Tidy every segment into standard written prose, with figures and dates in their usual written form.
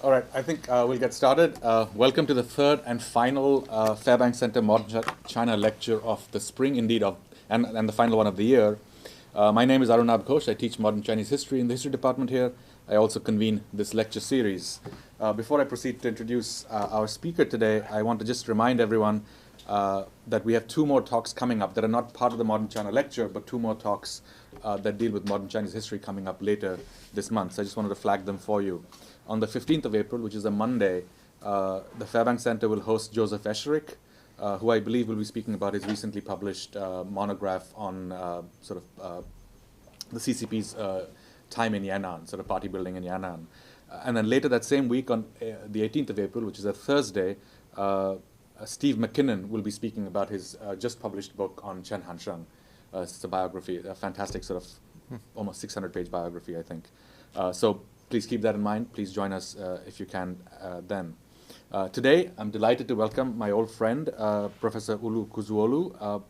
All right, I think we'll get started. Welcome to the third and final Fairbanks Center Modern China lecture of the spring, indeed, and the final one of the year. My name is Arunabh Ghosh. I teach modern Chinese history in the history department here. I also convene this lecture series. Before I proceed to introduce our speaker today, I want to just remind everyone that we have two more talks coming up that are not part of the Modern China lecture, but two more talks that deal with modern Chinese history coming up later this month. So I just wanted to flag them for you. On the 15th of April, which is a Monday, the Fairbanks Center will host Joseph Esherick, who I believe will be speaking about his recently published monograph on the CCP's time in Yan'an, sort of party building in Yan'an. And then later that same week, on the 18th of April, which is a Thursday, Steve McKinnon will be speaking about his just published book on Chen Hansheng. It's a biography, a fantastic sort of almost 600-page biography, I think. So please keep that in mind. Please join us if you can then. Today, I'm delighted to welcome my old friend, Professor Uluğ Kuzuoğlu,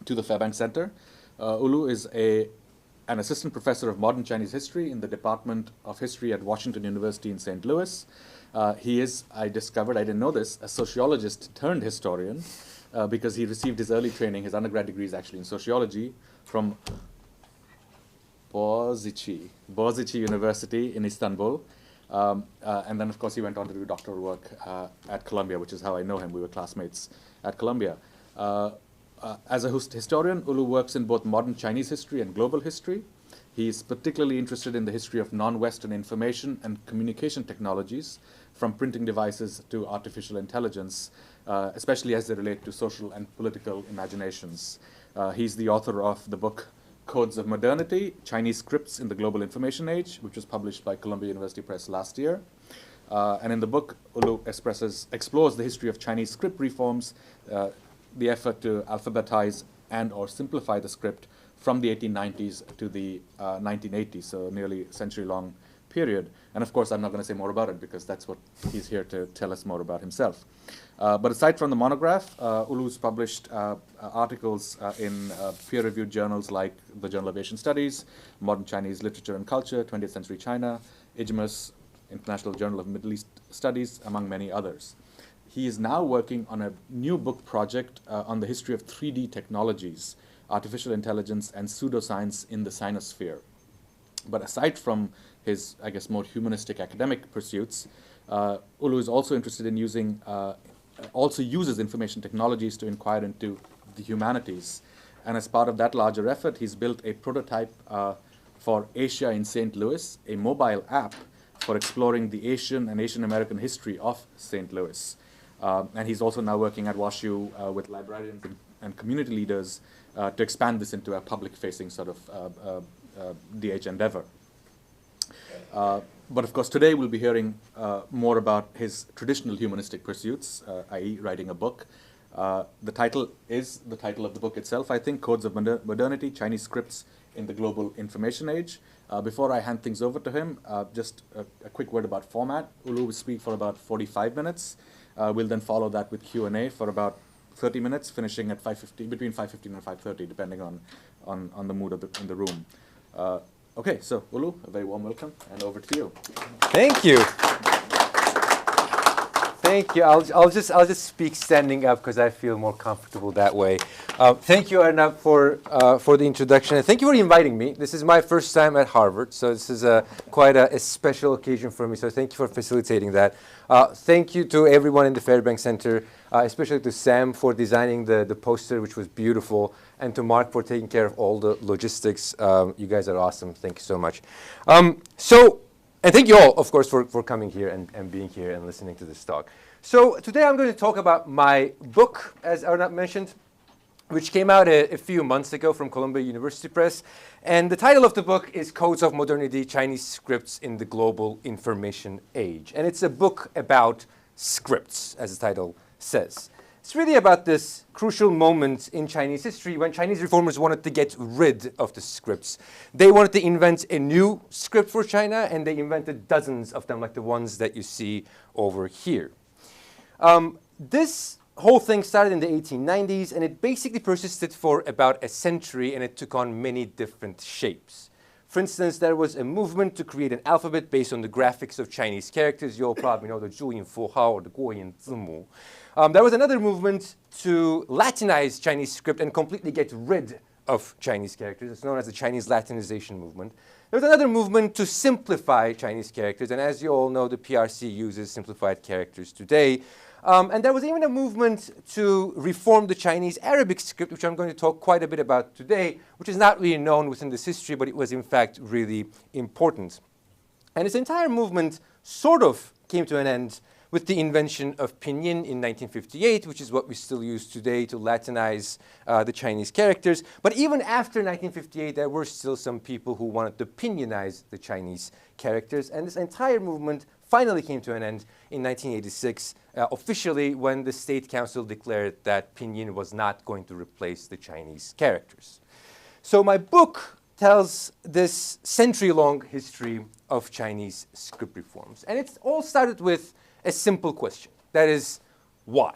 to the Fairbanks Center. Uluğ is an assistant professor of modern Chinese history in the Department of History at Washington University in St. Louis. He is, I discovered, I didn't know this, a sociologist turned historian because he received his early training, his undergrad degree is actually in sociology from Boğaziçi University in Istanbul. And then, of course, he went on to do doctoral work at Columbia, which is how I know him. We were classmates at Columbia. As a historian, Uluğ works in both modern Chinese history and global history. He's particularly interested in the history of non-Western information and communication technologies, from printing devices to artificial intelligence, especially as they relate to social and political imaginations. He's the author of the book Codes of Modernity, Chinese Scripts in the Global Information Age, which was published by Columbia University Press last year. And in the book, Uluğ explores the history of Chinese script reforms, the effort to alphabetize and or simplify the script from the 1890s to the 1980s, so nearly a century-long period. And of course, I'm not going to say more about it because that's what he's here to tell us more about himself. But aside from the monograph, Uluğ's published articles in peer-reviewed journals like the Journal of Asian Studies, Modern Chinese Literature and Culture, 20th Century China, IJMIS, International Journal of Middle East Studies, among many others. He is now working on a new book project on the history of 3D technologies, artificial intelligence, and pseudoscience in the sinosphere. But aside from his, I guess, more humanistic academic pursuits, Uluğ is also interested in also uses information technologies to inquire into the humanities. And as part of that larger effort, he's built a prototype for Asia in St. Louis, a mobile app for exploring the Asian and Asian American history of St. Louis. And he's also now working at WashU with librarians and community leaders to expand this into a public-facing sort of DH endeavor. But of course, today we'll be hearing more about his traditional humanistic pursuits, i.e. writing a book. The title is the title of the book itself, I think, Codes of Modernity, Chinese Scripts in the Global Information Age. Before I hand things over to him, just a quick word about format. Uluğ will speak for about 45 minutes. We'll then follow that with Q&A for about 30 minutes, finishing at between 5:15 and 5:30, depending on the mood in the room. Okay, so Uluğ, a very warm welcome, and over to you. Thank you. Thank you. I'll just speak standing up because I feel more comfortable that way. Thank you, Arunabh, for the introduction, and thank you for inviting me. This is my first time at Harvard, so this is quite a special occasion for me. So thank you for facilitating that. Thank you to everyone in the Fairbanks Center, especially to Sam for designing the poster, which was beautiful, and to Mark for taking care of all the logistics. You guys are awesome. Thank you so much. And thank you all, of course, for coming here and being here and listening to this talk. So today I'm going to talk about my book, as Arunabh mentioned, which came out a few months ago from Columbia University Press. And the title of the book is Codes of Modernity, Chinese Scripts in the Global Information Age. And it's a book about scripts, as the title says. It's really about this crucial moment in Chinese history when Chinese reformers wanted to get rid of the scripts. They wanted to invent a new script for China, and they invented dozens of them, like the ones that you see over here. This whole thing started in the 1890s, and it basically persisted for about a century, and it took on many different shapes. For instance, there was a movement to create an alphabet based on the graphics of Chinese characters. You all probably know the Zhuyin Fuhao or the Guoyin Zimu. There was another movement to Latinize Chinese script and completely get rid of Chinese characters. It's known as the Chinese Latinization movement. There was another movement to simplify Chinese characters, and as you all know, the PRC uses simplified characters today. And there was even a movement to reform the Chinese Arabic script, which I'm going to talk quite a bit about today, which is not really known within this history, but it was in fact really important. And this entire movement sort of came to an end with the invention of pinyin in 1958, which is what we still use today to Latinize the Chinese characters. But even after 1958, there were still some people who wanted to pinyinize the Chinese characters. And this entire movement finally came to an end in 1986, officially when the State Council declared that pinyin was not going to replace the Chinese characters. So my book tells this century-long history of Chinese script reforms. And it all started with a simple question. That is, why?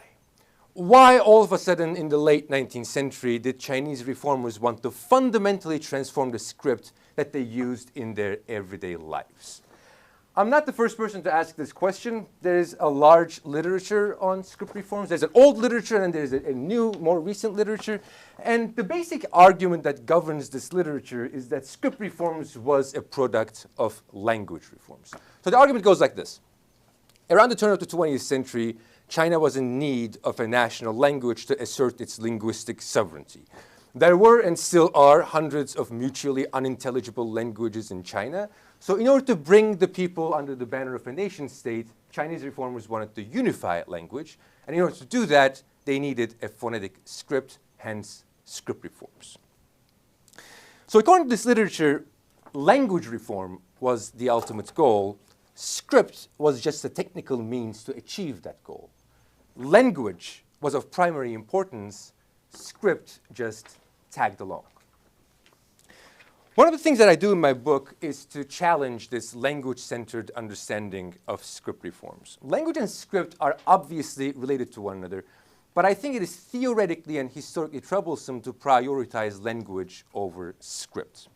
Why all of a sudden in the late 19th century did Chinese reformers want to fundamentally transform the script that they used in their everyday lives? I'm not the first person to ask this question. There's a large literature on script reforms. There's an old literature and there's a new, more recent literature. And the basic argument that governs this literature is that script reforms was a product of language reforms. So the argument goes like this. Around the turn of the 20th century, China was in need of a national language to assert its linguistic sovereignty. There were and still are hundreds of mutually unintelligible languages in China. So in order to bring the people under the banner of a nation state, Chinese reformers wanted to unify language. And in order to do that, they needed a phonetic script, hence script reforms. So according to this literature, language reform was the ultimate goal. Script was just a technical means to achieve that goal. Language was of primary importance. Script just tagged along. One of the things that I do in my book is to challenge this language-centered understanding of script reforms. Language and script are obviously related to one another, but I think it is theoretically and historically troublesome to prioritize language over script.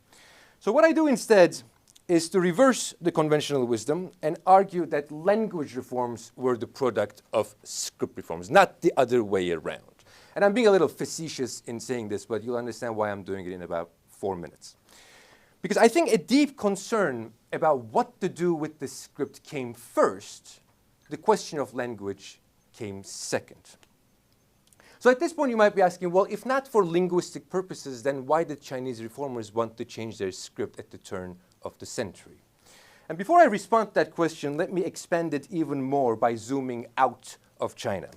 So what I do instead is to reverse the conventional wisdom and argue that language reforms were the product of script reforms, not the other way around. And I'm being a little facetious in saying this, but you'll understand why I'm doing it in about 4 minutes. Because I think a deep concern about what to do with the script came first. The question of language came second. So at this point, you might be asking, well, if not for linguistic purposes, then why did Chinese reformers want to change their script at the turn of the century? And before I respond to that question, let me expand it even more by zooming out of China.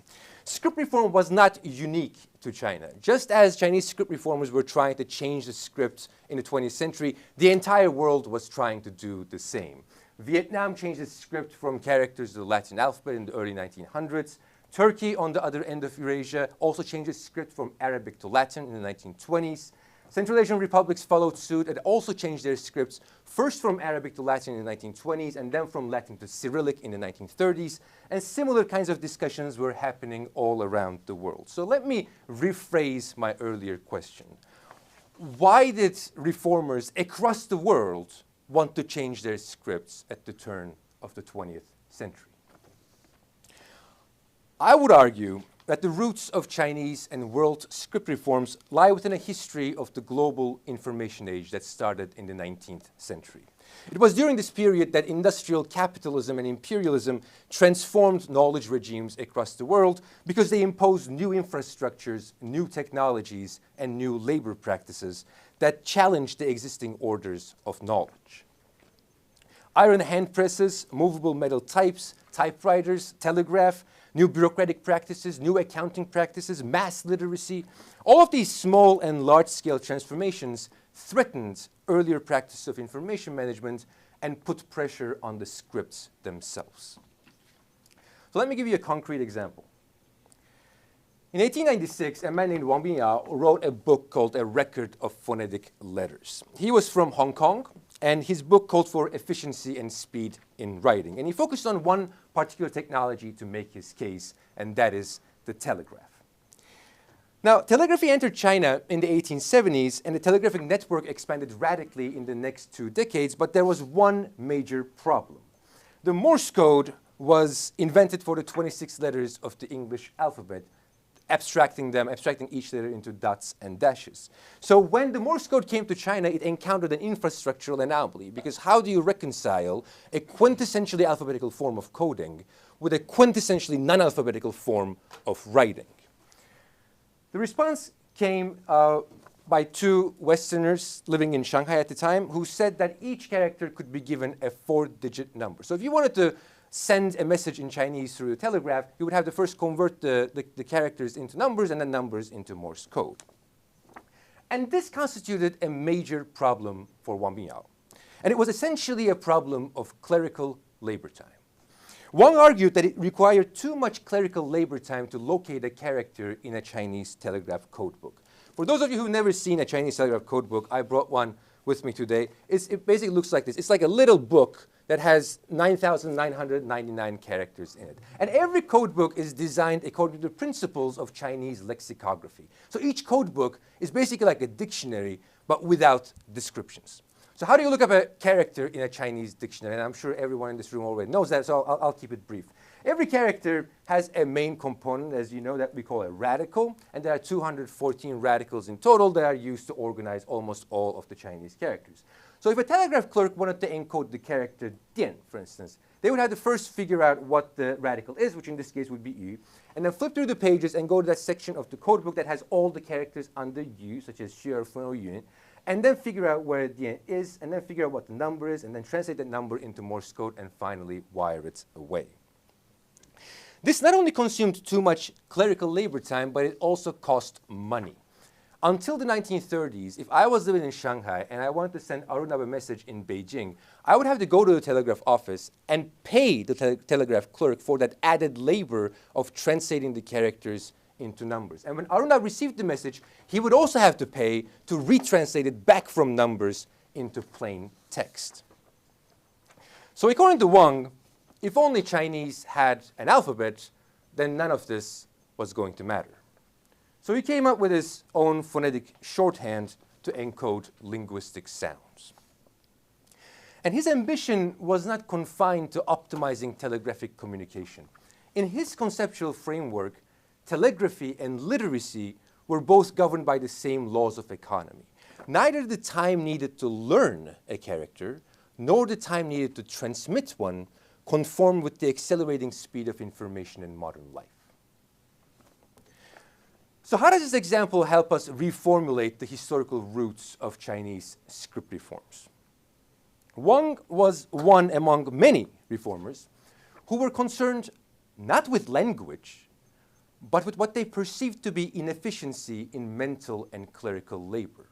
Script reform was not unique to China. Just as Chinese script reformers were trying to change the script in the 20th century, the entire world was trying to do the same. Vietnam changed its script from characters to the Latin alphabet in the early 1900s. Turkey, on the other end of Eurasia, also changed its script from Arabic to Latin in the 1920s. Central Asian republics followed suit and also changed their scripts, first from Arabic to Latin in the 1920s and then from Latin to Cyrillic in the 1930s. And similar kinds of discussions were happening all around the world. So let me rephrase my earlier question. Why did reformers across the world want to change their scripts at the turn of the 20th century? I would argue that the roots of Chinese and world script reforms lie within a history of the global information age that started in the 19th century. It was during this period that industrial capitalism and imperialism transformed knowledge regimes across the world because they imposed new infrastructures, new technologies, and new labor practices that challenged the existing orders of knowledge. Iron hand presses, movable metal types, typewriters, telegraph, new bureaucratic practices, new accounting practices, mass literacy. All of these small and large-scale transformations threatened earlier practice of information management and put pressure on the scripts themselves. So let me give you a concrete example. In 1896, a man named Wang Binyao wrote a book called A Record of Phonetic Letters. He was from Hong Kong, and his book called for efficiency and speed in writing. And he focused on one particular technology to make his case, and that is the telegraph. Now, telegraphy entered China in the 1870s, and the telegraphic network expanded radically in the next 2 decades, but there was one major problem. The Morse code was invented for the 26 letters of the English alphabet, abstracting each letter into dots and dashes. So when the Morse code came to China, it encountered an infrastructural anomaly, because how do you reconcile a quintessentially alphabetical form of coding with a quintessentially non-alphabetical form of writing? The response came by 2 Westerners living in Shanghai at the time, who said that each character could be given a 4-digit number. So if you wanted to send a message in Chinese through the telegraph, you would have to first convert the characters into numbers and then numbers into Morse code. And this constituted a major problem for Wang Miao. And it was essentially a problem of clerical labor time. Wang argued that it required too much clerical labor time to locate a character in a Chinese telegraph codebook. For those of you who've never seen a Chinese telegraph codebook, I brought one with me today. It basically looks like this. It's like a little book that has 9,999 characters in it. And every codebook is designed according to the principles of Chinese lexicography. So each codebook is basically like a dictionary, but without descriptions. So how do you look up a character in a Chinese dictionary? And I'm sure everyone in this room already knows that, so I'll keep it brief. Every character has a main component, as you know, that we call a radical, and there are 214 radicals in total that are used to organize almost all of the Chinese characters. So if a telegraph clerk wanted to encode the character dian, for instance, they would have to first figure out what the radical is, which in this case would be yu, and then flip through the pages and go to that section of the codebook that has all the characters under yu, such as xue, fen, or yun, and then figure out where dian is, and then figure out what the number is, and then translate that number into Morse code, and finally wire it away. This not only consumed too much clerical labor time, but it also cost money. Until the 1930s, if I was living in Shanghai and I wanted to send Arunabh a message in Beijing, I would have to go to the telegraph office and pay the telegraph clerk for that added labor of translating the characters into numbers. And when Arunabh received the message, he would also have to pay to retranslate it back from numbers into plain text. So according to Wang, if only Chinese had an alphabet, then none of this was going to matter. So he came up with his own phonetic shorthand to encode linguistic sounds. And his ambition was not confined to optimizing telegraphic communication. In his conceptual framework, telegraphy and literacy were both governed by the same laws of economy. Neither the time needed to learn a character, nor the time needed to transmit one, conform with the accelerating speed of information in modern life. So how does this example help us reformulate the historical roots of Chinese script reforms? Wang was one among many reformers who were concerned not with language, but with what they perceived to be inefficiency in mental and clerical labor.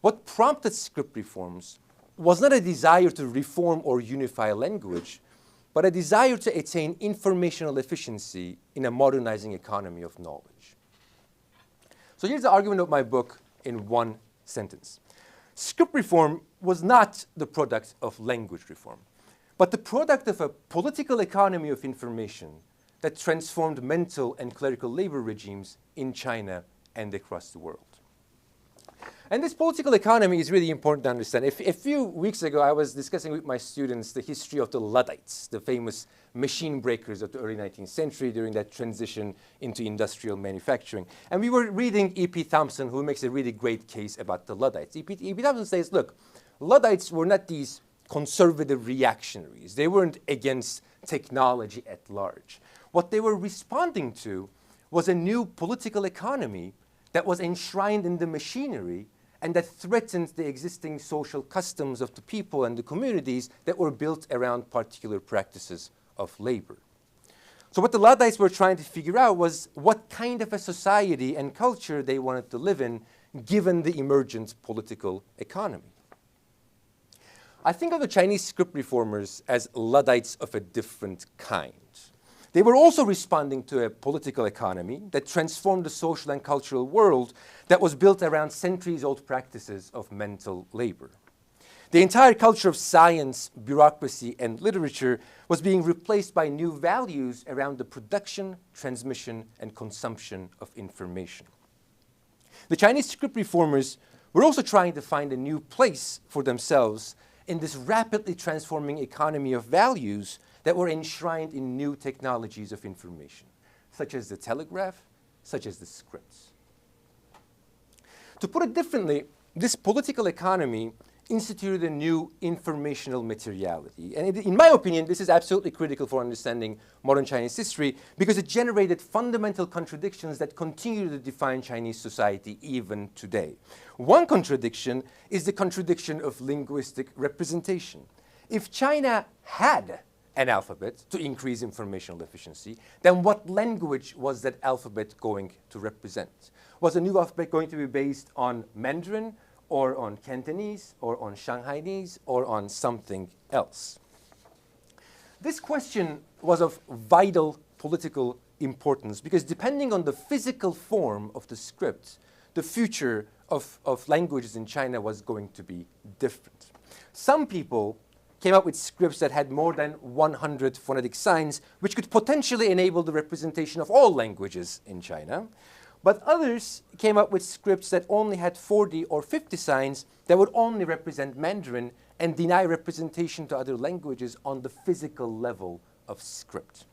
What prompted script reforms was not a desire to reform or unify language, but a desire to attain informational efficiency in a modernizing economy of knowledge. So here's the argument of my book in one sentence. Script reform was not the product of language reform, but the product of a political economy of information that transformed mental and clerical labor regimes in China and across the world. And this political economy is really important to understand. A few weeks ago, I was discussing with my students the history of the Luddites, the famous machine breakers of the early 19th century during that transition into industrial manufacturing. And we were reading E.P. Thompson, who makes a really great case about the Luddites. E.P. Thompson says, look, Luddites were not these conservative reactionaries. They weren't against technology at large. What they were responding to was a new political economy that was enshrined in the machinery and that threatened the existing social customs of the people and the communities that were built around particular practices of labor. So what the Luddites were trying to figure out was what kind of a society and culture they wanted to live in given the emergent political economy. I think of the Chinese script reformers as Luddites of a different kind. They were also responding to a political economy that transformed the social and cultural world that was built around centuries-old practices of mental labor. The entire culture of science, bureaucracy, and literature was being replaced by new values around the production, transmission, and consumption of information. The Chinese script reformers were also trying to find a new place for themselves in this rapidly transforming economy of values that were enshrined in new technologies of information, such as the telegraph, such as the scripts. To put it differently, this political economy instituted a new informational materiality. And in my opinion, this is absolutely critical for understanding modern Chinese history because it generated fundamental contradictions that continue to define Chinese society even today. One contradiction is the contradiction of linguistic representation. If China had an alphabet to increase informational efficiency, then what language was that alphabet going to represent? Was the new alphabet going to be based on Mandarin, or on Cantonese, or on Shanghainese, or on something else? This question was of vital political importance because depending on the physical form of the script, the future of languages in China was going to be different. Some people came up with scripts that had more than 100 phonetic signs, which could potentially enable the representation of all languages in China. But others came up with scripts that only had 40 or 50 signs that would only represent Mandarin and deny representation to other languages on the physical level of script.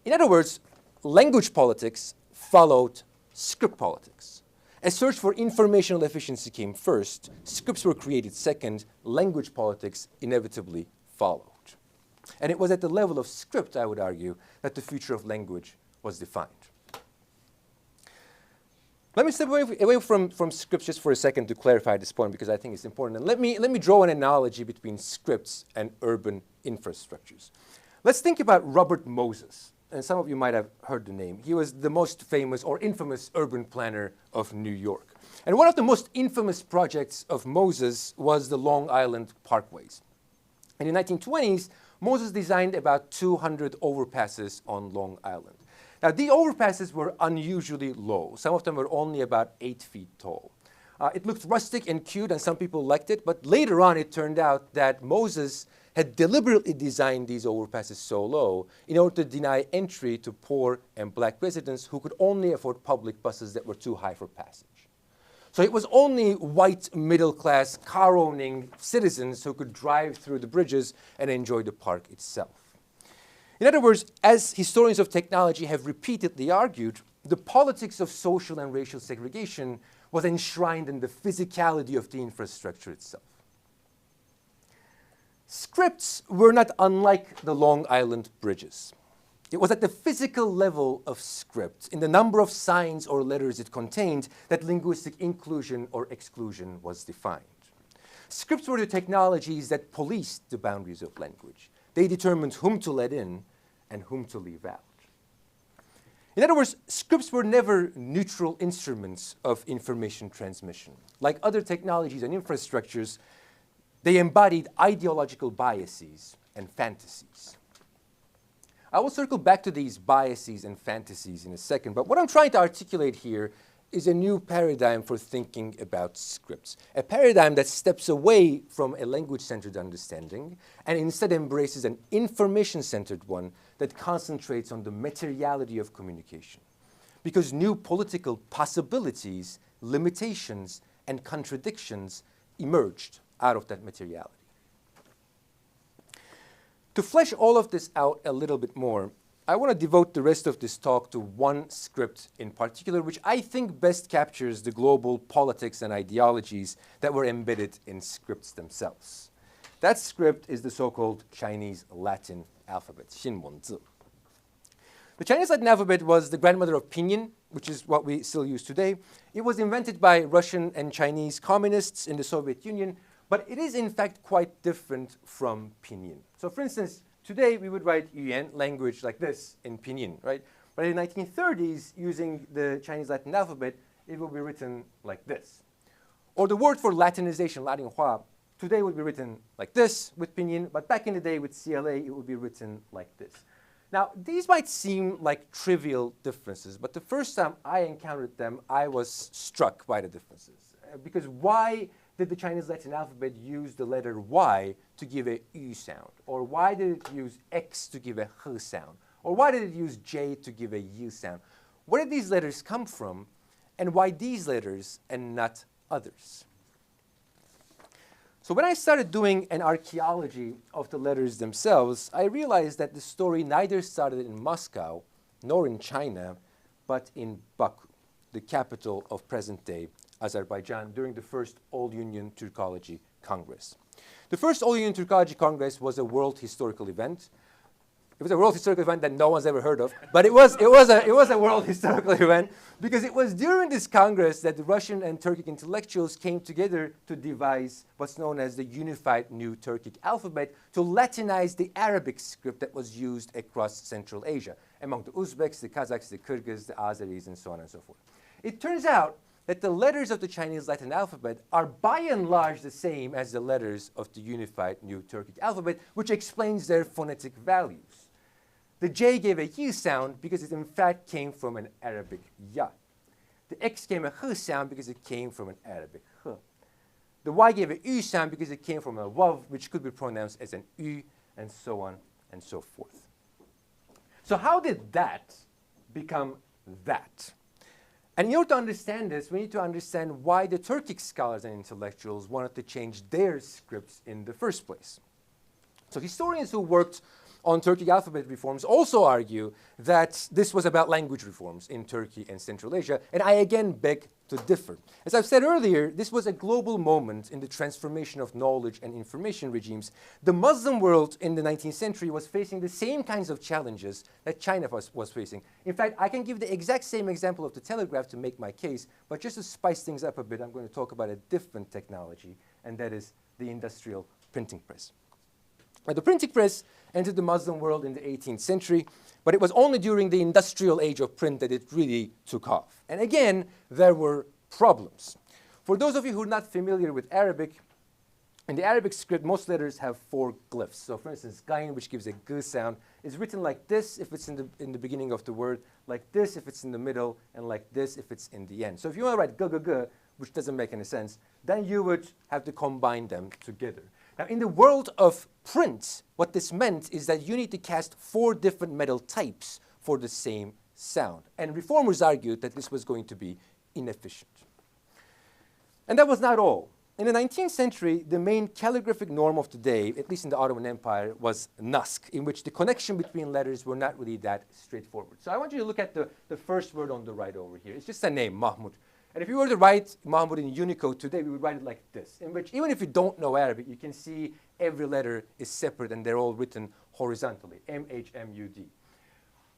In other words, language politics followed script politics. A search for informational efficiency came first, scripts were created second, language politics inevitably followed. And it was at the level of script, I would argue, that the future of language was defined. Let me step away from scripts just for a second to clarify this point because I think it's important. And let me draw an analogy between scripts and urban infrastructures. Let's think about Robert Moses. And some of you might have heard the name. He was the most famous or infamous urban planner of New York. And one of the most infamous projects of Moses was the Long Island Parkways. And in the 1920s, Moses designed about 200 overpasses on Long Island. Now, the overpasses were unusually low. Some of them were only about 8 feet tall. It looked rustic and cute, and some people liked it. But later on, it turned out that Moses had deliberately designed these overpasses so low in order to deny entry to poor and black residents who could only afford public buses that were too high for passage. So it was only white, middle-class, car-owning citizens who could drive through the bridges and enjoy the park itself. In other words, as historians of technology have repeatedly argued, the politics of social and racial segregation was enshrined in the physicality of the infrastructure itself. Scripts were not unlike the Long Island bridges. It was at the physical level of script, in the number of signs or letters it contained, that linguistic inclusion or exclusion was defined. Scripts were the technologies that policed the boundaries of language. They determined whom to let in and whom to leave out. In other words, scripts were never neutral instruments of information transmission. Like other technologies and infrastructures, they embodied ideological biases and fantasies. I will circle back to these biases and fantasies in a second, but what I'm trying to articulate here is a new paradigm for thinking about scripts, a paradigm that steps away from a language-centered understanding and instead embraces an information-centered one that concentrates on the materiality of communication. Because new political possibilities, limitations, and contradictions emerged out of that materiality. To flesh all of this out a little bit more, I want to devote the rest of this talk to one script in particular, which I think best captures the global politics and ideologies that were embedded in scripts themselves. That script is the so-called Chinese Latin alphabet, 新文字. The Chinese Latin alphabet was the grandmother of pinyin, which is what we still use today. It was invented by Russian and Chinese communists in the Soviet Union, but it is in fact quite different from pinyin. So for instance, today we would write yuan, language, like this in pinyin, right? But in the 1930s, using the Chinese Latin alphabet, it will be written like this. Or the word for Latinization, Latinhua, today would be written like this with pinyin, but back in the day with CLA, it would be written like this. Now, these might seem like trivial differences, but the first time I encountered them, I was struck by the differences. Because why did the Chinese Latin alphabet use the letter Y to give a U sound? Or why did it use X to give a H sound? Or why did it use J to give a U sound? Where did these letters come from? and why these letters and not others? So when I started doing an archaeology of the letters themselves, I realized that the story neither started in Moscow nor in China, but in Baku, the capital of present-day Azerbaijan, during the first All-Union Turkology Congress. The first All-Union Turkology Congress was a world historical event. It was a world historical event that no one's ever heard of, but it was a world historical event because it was during this Congress that the Russian and Turkic intellectuals came together to devise what's known as the unified new Turkic alphabet to Latinize the Arabic script that was used across Central Asia, among the Uzbeks, the Kazakhs, the Kyrgyz, the Azeris, and so on and so forth. It turns out that the letters of the Chinese Latin alphabet are by and large the same as the letters of the unified new Turkic alphabet, which explains their phonetic values. The J gave a Y sound because it in fact came from an Arabic Ya. The X gave a H sound because it came from an Arabic H. The Y gave a U sound because it came from a Wav, which could be pronounced as an U, and so on and so forth. So how did that become that? And in order to understand this, we need to understand why the Turkic scholars and intellectuals wanted to change their scripts in the first place. So historians who worked on Turkic alphabet reforms also argue that this was about language reforms in Turkey and Central Asia, and I again beg to differ. As I've said earlier, this was a global moment in the transformation of knowledge and information regimes. The Muslim world in the 19th century was facing the same kinds of challenges that China was facing. In fact, I can give the exact same example of the telegraph to make my case, but just to spice things up a bit, I'm going to talk about a different technology, and that is the industrial printing press. Now, the printing press entered the Muslim world in the 18th century, but it was only during the industrial age of print that it really took off. And again, there were problems. For those of you who are not familiar with Arabic, in the Arabic script, most letters have 4 glyphs. So for instance, Gain, which gives a G sound, is written like this if it's in the beginning of the word, like this if it's in the middle, and like this if it's in the end. So if you want to write G, G, G, which doesn't make any sense, then you would have to combine them together. Now, in the world of print, what this meant is that you need to cast 4 different metal types for the same sound. And reformers argued that this was going to be inefficient. And that was not all. In the 19th century, the main calligraphic norm of the day, at least in the Ottoman Empire, was nask, in which the connection between letters were not really that straightforward. So I want you to look at the first word on the right over here. It's just a name, Mahmud. And if you were to write Mahmud in Unicode today, we would write it like this, in which even if you don't know Arabic, you can see every letter is separate and they're all written horizontally, M-H-M-U-D.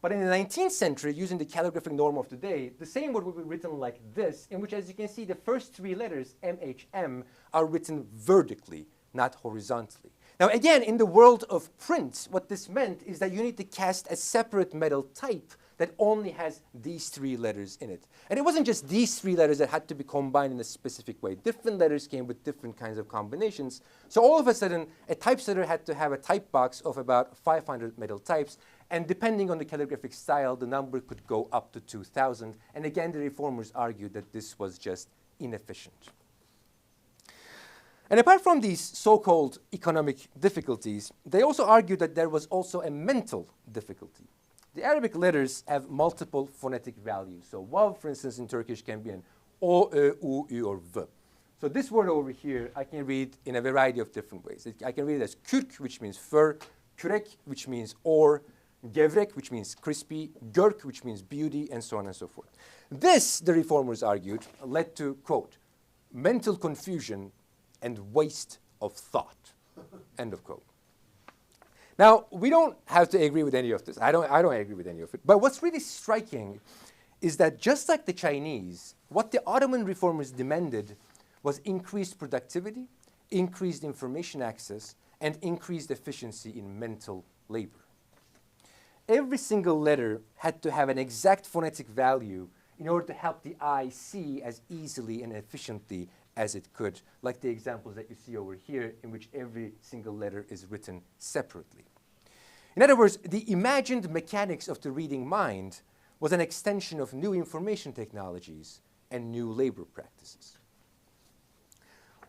But in the 19th century, using the calligraphic norm of today, the same word would be written like this, in which, as you can see, the first 3 letters, M-H-M, are written vertically, not horizontally. Now, again, in the world of print, what this meant is that you need to cast a separate metal type that only has these 3 letters in it. And it wasn't just these 3 letters that had to be combined in a specific way. Different letters came with different kinds of combinations. So all of a sudden, a typesetter had to have a type box of about 500 metal types. And depending on the calligraphic style, the number could go up to 2,000. And again, the reformers argued that this was just inefficient. And apart from these so-called economic difficulties, they also argued that there was also a mental difficulty. The Arabic letters have multiple phonetic values. So Wav, for instance, in Turkish can be an O, Ö, U, Ü, or V. So this word over here, I can read in a variety of different ways. I can read it as kürk, which means fur, kürek, which means ore, gevrek, which means crispy, görk, which means beauty, and so on and so forth. This, the reformers argued, led to, quote, mental confusion and waste of thought, end of quote. Now, we don't have to agree with any of this. I don't agree with any of it. But what's really striking is that just like the Chinese, what the Ottoman reformers demanded was increased productivity, increased information access, and increased efficiency in mental labor. Every single letter had to have an exact phonetic value in order to help the eye see as easily and efficiently as it could, like the examples that you see over here, in which every single letter is written separately. In other words, the imagined mechanics of the reading mind was an extension of new information technologies and new labor practices.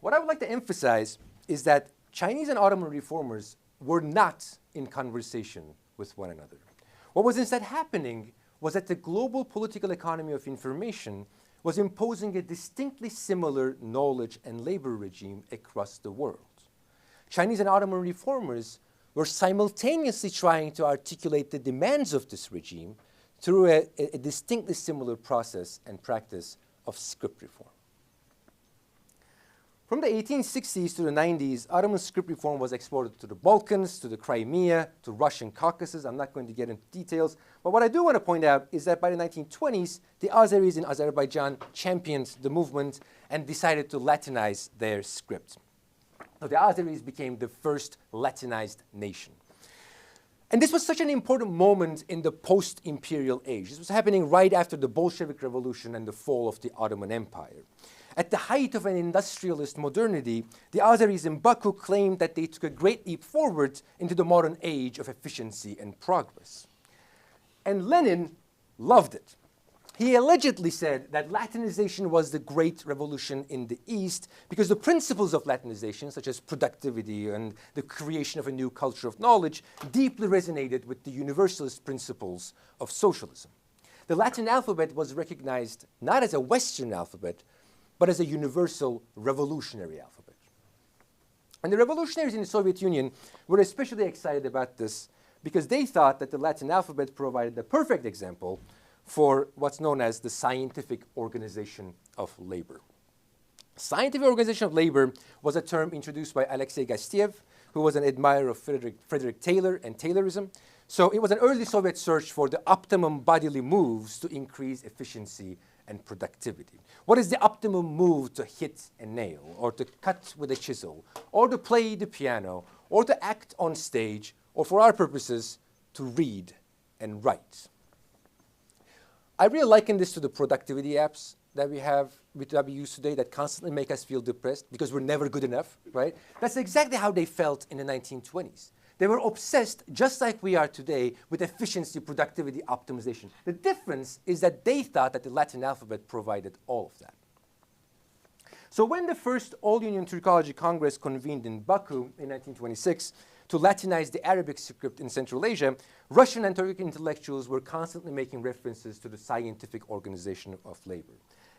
What I would like to emphasize is that Chinese and Ottoman reformers were not in conversation with one another. What was instead happening was that the global political economy of information was imposing a distinctly similar knowledge and labor regime across the world. Chinese and Ottoman reformers were simultaneously trying to articulate the demands of this regime through a distinctly similar process and practice of script reform. From the 1860s to the 90s, Ottoman script reform was exported to the Balkans, to the Crimea, to Russian Caucasus. I'm not going to get into details, but what I do want to point out is that by the 1920s, the Azeris in Azerbaijan championed the movement and decided to Latinize their script. So the Azeris became the first Latinized nation. And this was such an important moment in the post-imperial age. This was happening right after the Bolshevik Revolution and the fall of the Ottoman Empire. At the height of an industrialist modernity, the Azeris in Baku claimed that they took a great leap forward into the modern age of efficiency and progress. And Lenin loved it. He allegedly said that Latinization was the great revolution in the East because the principles of Latinization, such as productivity and the creation of a new culture of knowledge, deeply resonated with the universalist principles of socialism. The Latin alphabet was recognized not as a Western alphabet, but as a universal revolutionary alphabet. And the revolutionaries in the Soviet Union were especially excited about this because they thought that the Latin alphabet provided the perfect example for what's known as the scientific organization of labor. Scientific organization of labor was a term introduced by Alexei Gastiev, who was an admirer of Frederick Taylor and Taylorism. So it was an early Soviet search for the optimum bodily moves to increase efficiency and productivity. What is the optimum move to hit a nail, or to cut with a chisel, or to play the piano, or to act on stage, or for our purposes, to read and write? I really liken this to the productivity apps that we use today that constantly make us feel depressed because we're never good enough, right? That's exactly how they felt in the 1920s. They were obsessed, just like we are today, with efficiency, productivity, optimization. The difference is that they thought that the Latin alphabet provided all of that. So when the first All-Union Turkology Congress convened in Baku in 1926 to Latinize the Arabic script in Central Asia, Russian and Turkic intellectuals were constantly making references to the scientific organization of labor.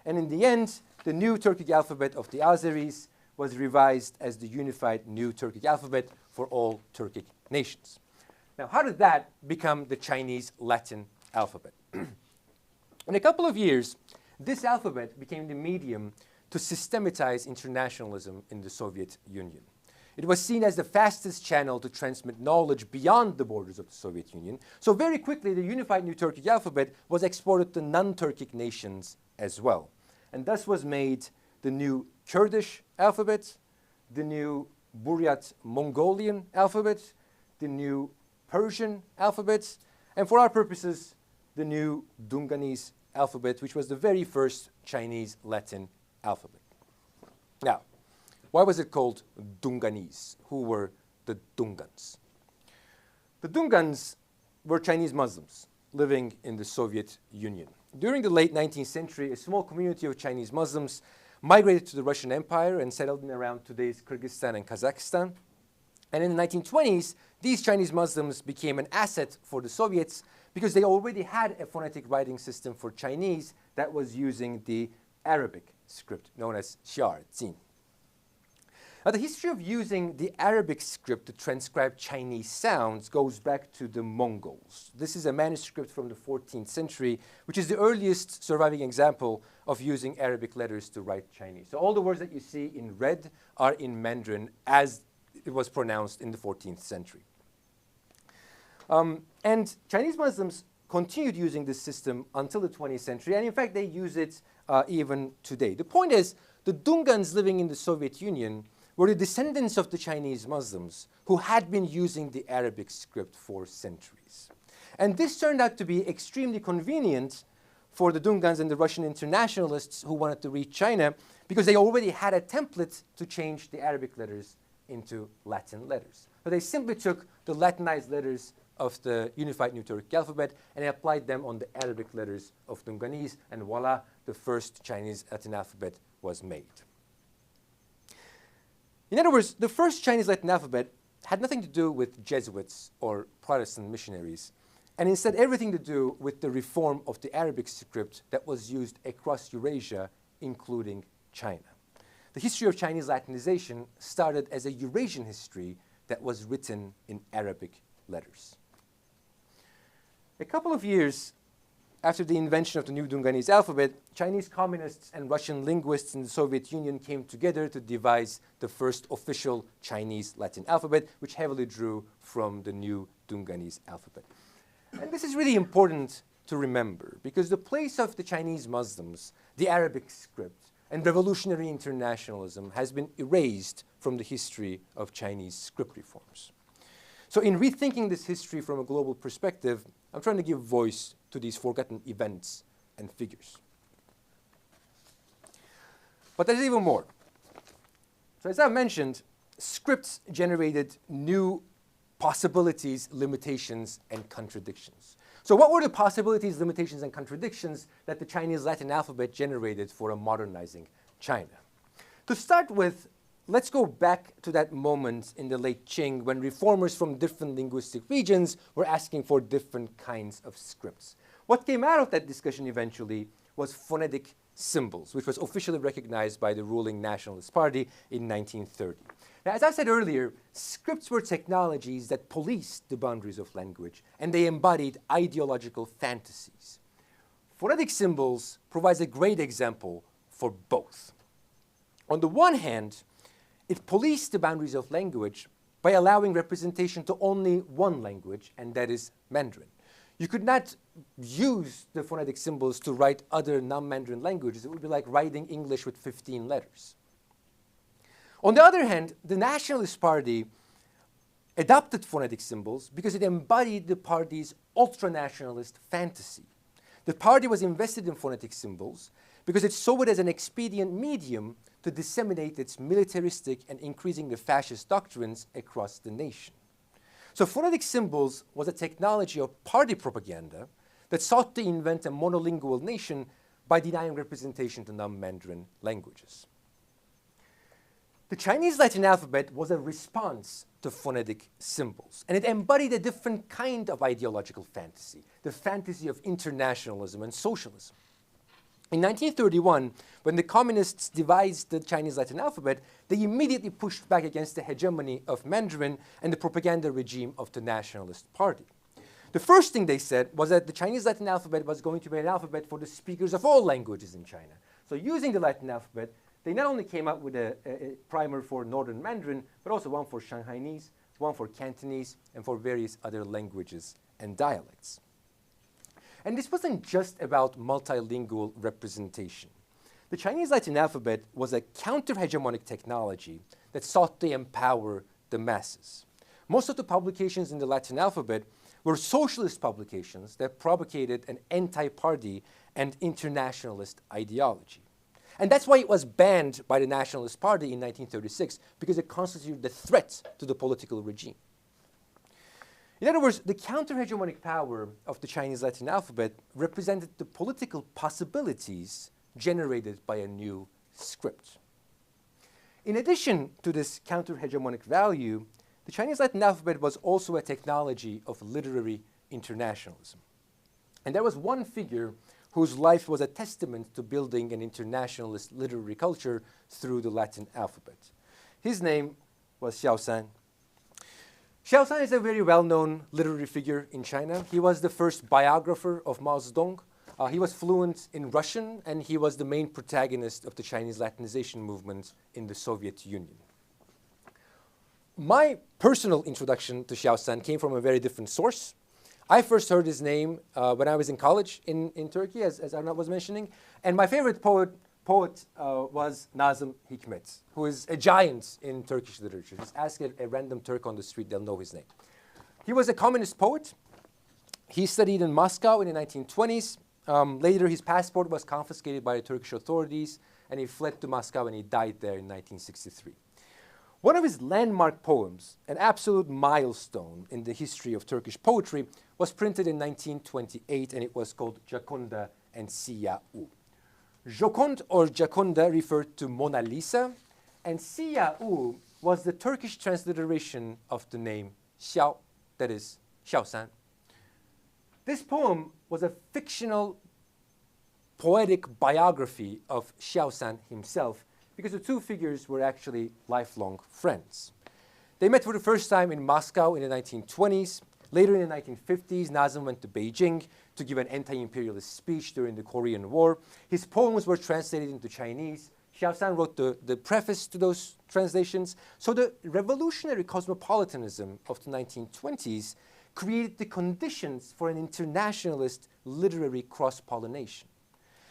And in the end, the new Turkic alphabet of the Azeris was revised as the unified new Turkic alphabet for all Turkic nations. Now, how did that become the Chinese Latin alphabet? In a couple of years, this alphabet became the medium to systematize internationalism in the Soviet Union. It was seen as the fastest channel to transmit knowledge beyond the borders of the Soviet Union. So very quickly, the unified new Turkic alphabet was exported to non-Turkic nations as well. And thus was made the new Kurdish alphabet, the new Buryat Mongolian alphabet, the new Persian alphabet, and for our purposes, the new Dunganese alphabet, which was the very first Chinese Latin alphabet. Now, why was it called Dunganese? Who were the Dungans? The Dungans were Chinese Muslims living in the Soviet Union. During the late 19th century, a small community of Chinese Muslims migrated to the Russian Empire and settled in around today's Kyrgyzstan and Kazakhstan. And in the 1920s, these Chinese Muslims became an asset for the Soviets because they already had a phonetic writing system for Chinese that was using the Arabic script known as Xi'er. Now, the history of using the Arabic script to transcribe Chinese sounds goes back to the Mongols. This is a manuscript from the 14th century, which is the earliest surviving example of using Arabic letters to write Chinese. So all the words that you see in red are in Mandarin as it was pronounced in the 14th century. And Chinese Muslims continued using this system until the 20th century, and in fact, they use it even today. The point is, the Dungans living in the Soviet Union were the descendants of the Chinese Muslims who had been using the Arabic script for centuries. And this turned out to be extremely convenient for the Dungans and the Russian internationalists who wanted to reach China because they already had a template to change the Arabic letters into Latin letters. So they simply took the Latinized letters of the unified new Turkic alphabet and applied them on the Arabic letters of Dunganese, and voila, the first Chinese Latin alphabet was made. In other words, the first Chinese Latin alphabet had nothing to do with Jesuits or Protestant missionaries. and instead everything to do with the reform of the Arabic script that was used across Eurasia, including China. The history of Chinese Latinization started as a Eurasian history that was written in Arabic letters. A couple of years after the invention of the new Dunganese alphabet, Chinese communists and Russian linguists in the Soviet Union came together to devise the first official Chinese Latin alphabet, which heavily drew from the new Dunganese alphabet. And this is really important to remember, because the place of the Chinese Muslims, the Arabic script, and revolutionary internationalism has been erased from the history of Chinese script reforms. So in rethinking this history from a global perspective, I'm trying to give voice to these forgotten events and figures. But there's even more. So as I mentioned, scripts generated new possibilities, limitations, and contradictions. So what were the possibilities, limitations, and contradictions that the Chinese Latin alphabet generated for a modernizing China? To start with, let's go back to that moment in the late Qing when reformers from different linguistic regions were asking for different kinds of scripts. What came out of that discussion eventually was phonetic symbols, which was officially recognized by the ruling Nationalist Party in 1930. Now, as I said earlier, scripts were technologies that policed the boundaries of language, and they embodied ideological fantasies. Phonetic symbols provides a great example for both. On the one hand, it policed the boundaries of language by allowing representation to only one language, and that is Mandarin. You could not use the phonetic symbols to write other non-Mandarin languages. It would be like writing English with 15 letters. On the other hand, the Nationalist Party adopted phonetic symbols because it embodied the party's ultra-nationalist fantasy. The party was invested in phonetic symbols because it saw it as an expedient medium to disseminate its militaristic and increasingly fascist doctrines across the nation. So phonetic symbols was a technology of party propaganda that sought to invent a monolingual nation by denying representation to non-Mandarin languages. The Chinese Latin alphabet was a response to phonetic symbols, and it embodied a different kind of ideological fantasy, the fantasy of internationalism and socialism. In 1931, when the communists devised the Chinese Latin alphabet, they immediately pushed back against the hegemony of Mandarin and the propaganda regime of the Nationalist Party. The first thing they said was that the Chinese Latin alphabet was going to be an alphabet for the speakers of all languages in China. So using the Latin alphabet, they not only came up with a primer for Northern Mandarin, but also one for Shanghainese, one for Cantonese, and for various other languages and dialects. And this wasn't just about multilingual representation. The Chinese Latin alphabet was a counter-hegemonic technology that sought to empower the masses. Most of the publications in the Latin alphabet were socialist publications that propagated an anti-party and internationalist ideology. And that's why it was banned by the Nationalist Party in 1936, because it constituted a threat to the political regime. In other words, the counter-hegemonic power of the Chinese Latin alphabet represented the political possibilities generated by a new script. In addition to this counter-hegemonic value, the Chinese Latin alphabet was also a technology of literary internationalism. And there was one figure whose life was a testament to building an internationalist literary culture through the Latin alphabet. His name was Xiao San. Xiao San is a very well-known literary figure in China. He was the first biographer of Mao Zedong. He was fluent in Russian, and he was the main protagonist of the Chinese Latinization movement in the Soviet Union. My personal introduction to Xiao San came from a very different source. I first heard his name when I was in college in Turkey, as Arunabh was mentioning. And my favorite poet was Nazım Hikmet, who is a giant in Turkish literature. Just ask a random Turk on the street, they'll know his name. He was a communist poet. He studied in Moscow in the 1920s. Later, his passport was confiscated by the Turkish authorities, and he fled to Moscow, and he died there in 1963. One of his landmark poems, an absolute milestone in the history of Turkish poetry, was printed in 1928, and it was called Gioconda and Siyah-u. Joconde or Gioconda referred to Mona Lisa, and Siyah-u was the Turkish transliteration of the name Xiao, that is, Xiao San. This poem was a fictional poetic biography of Xiaoshan himself, because the two figures were actually lifelong friends. They met for the first time in Moscow in the 1920s. Later in the 1950s, Nazim went to Beijing to give an anti-imperialist speech during the Korean War. His poems were translated into Chinese. Xiaoshan wrote the preface to those translations. So the revolutionary cosmopolitanism of the 1920s created the conditions for an internationalist literary cross-pollination.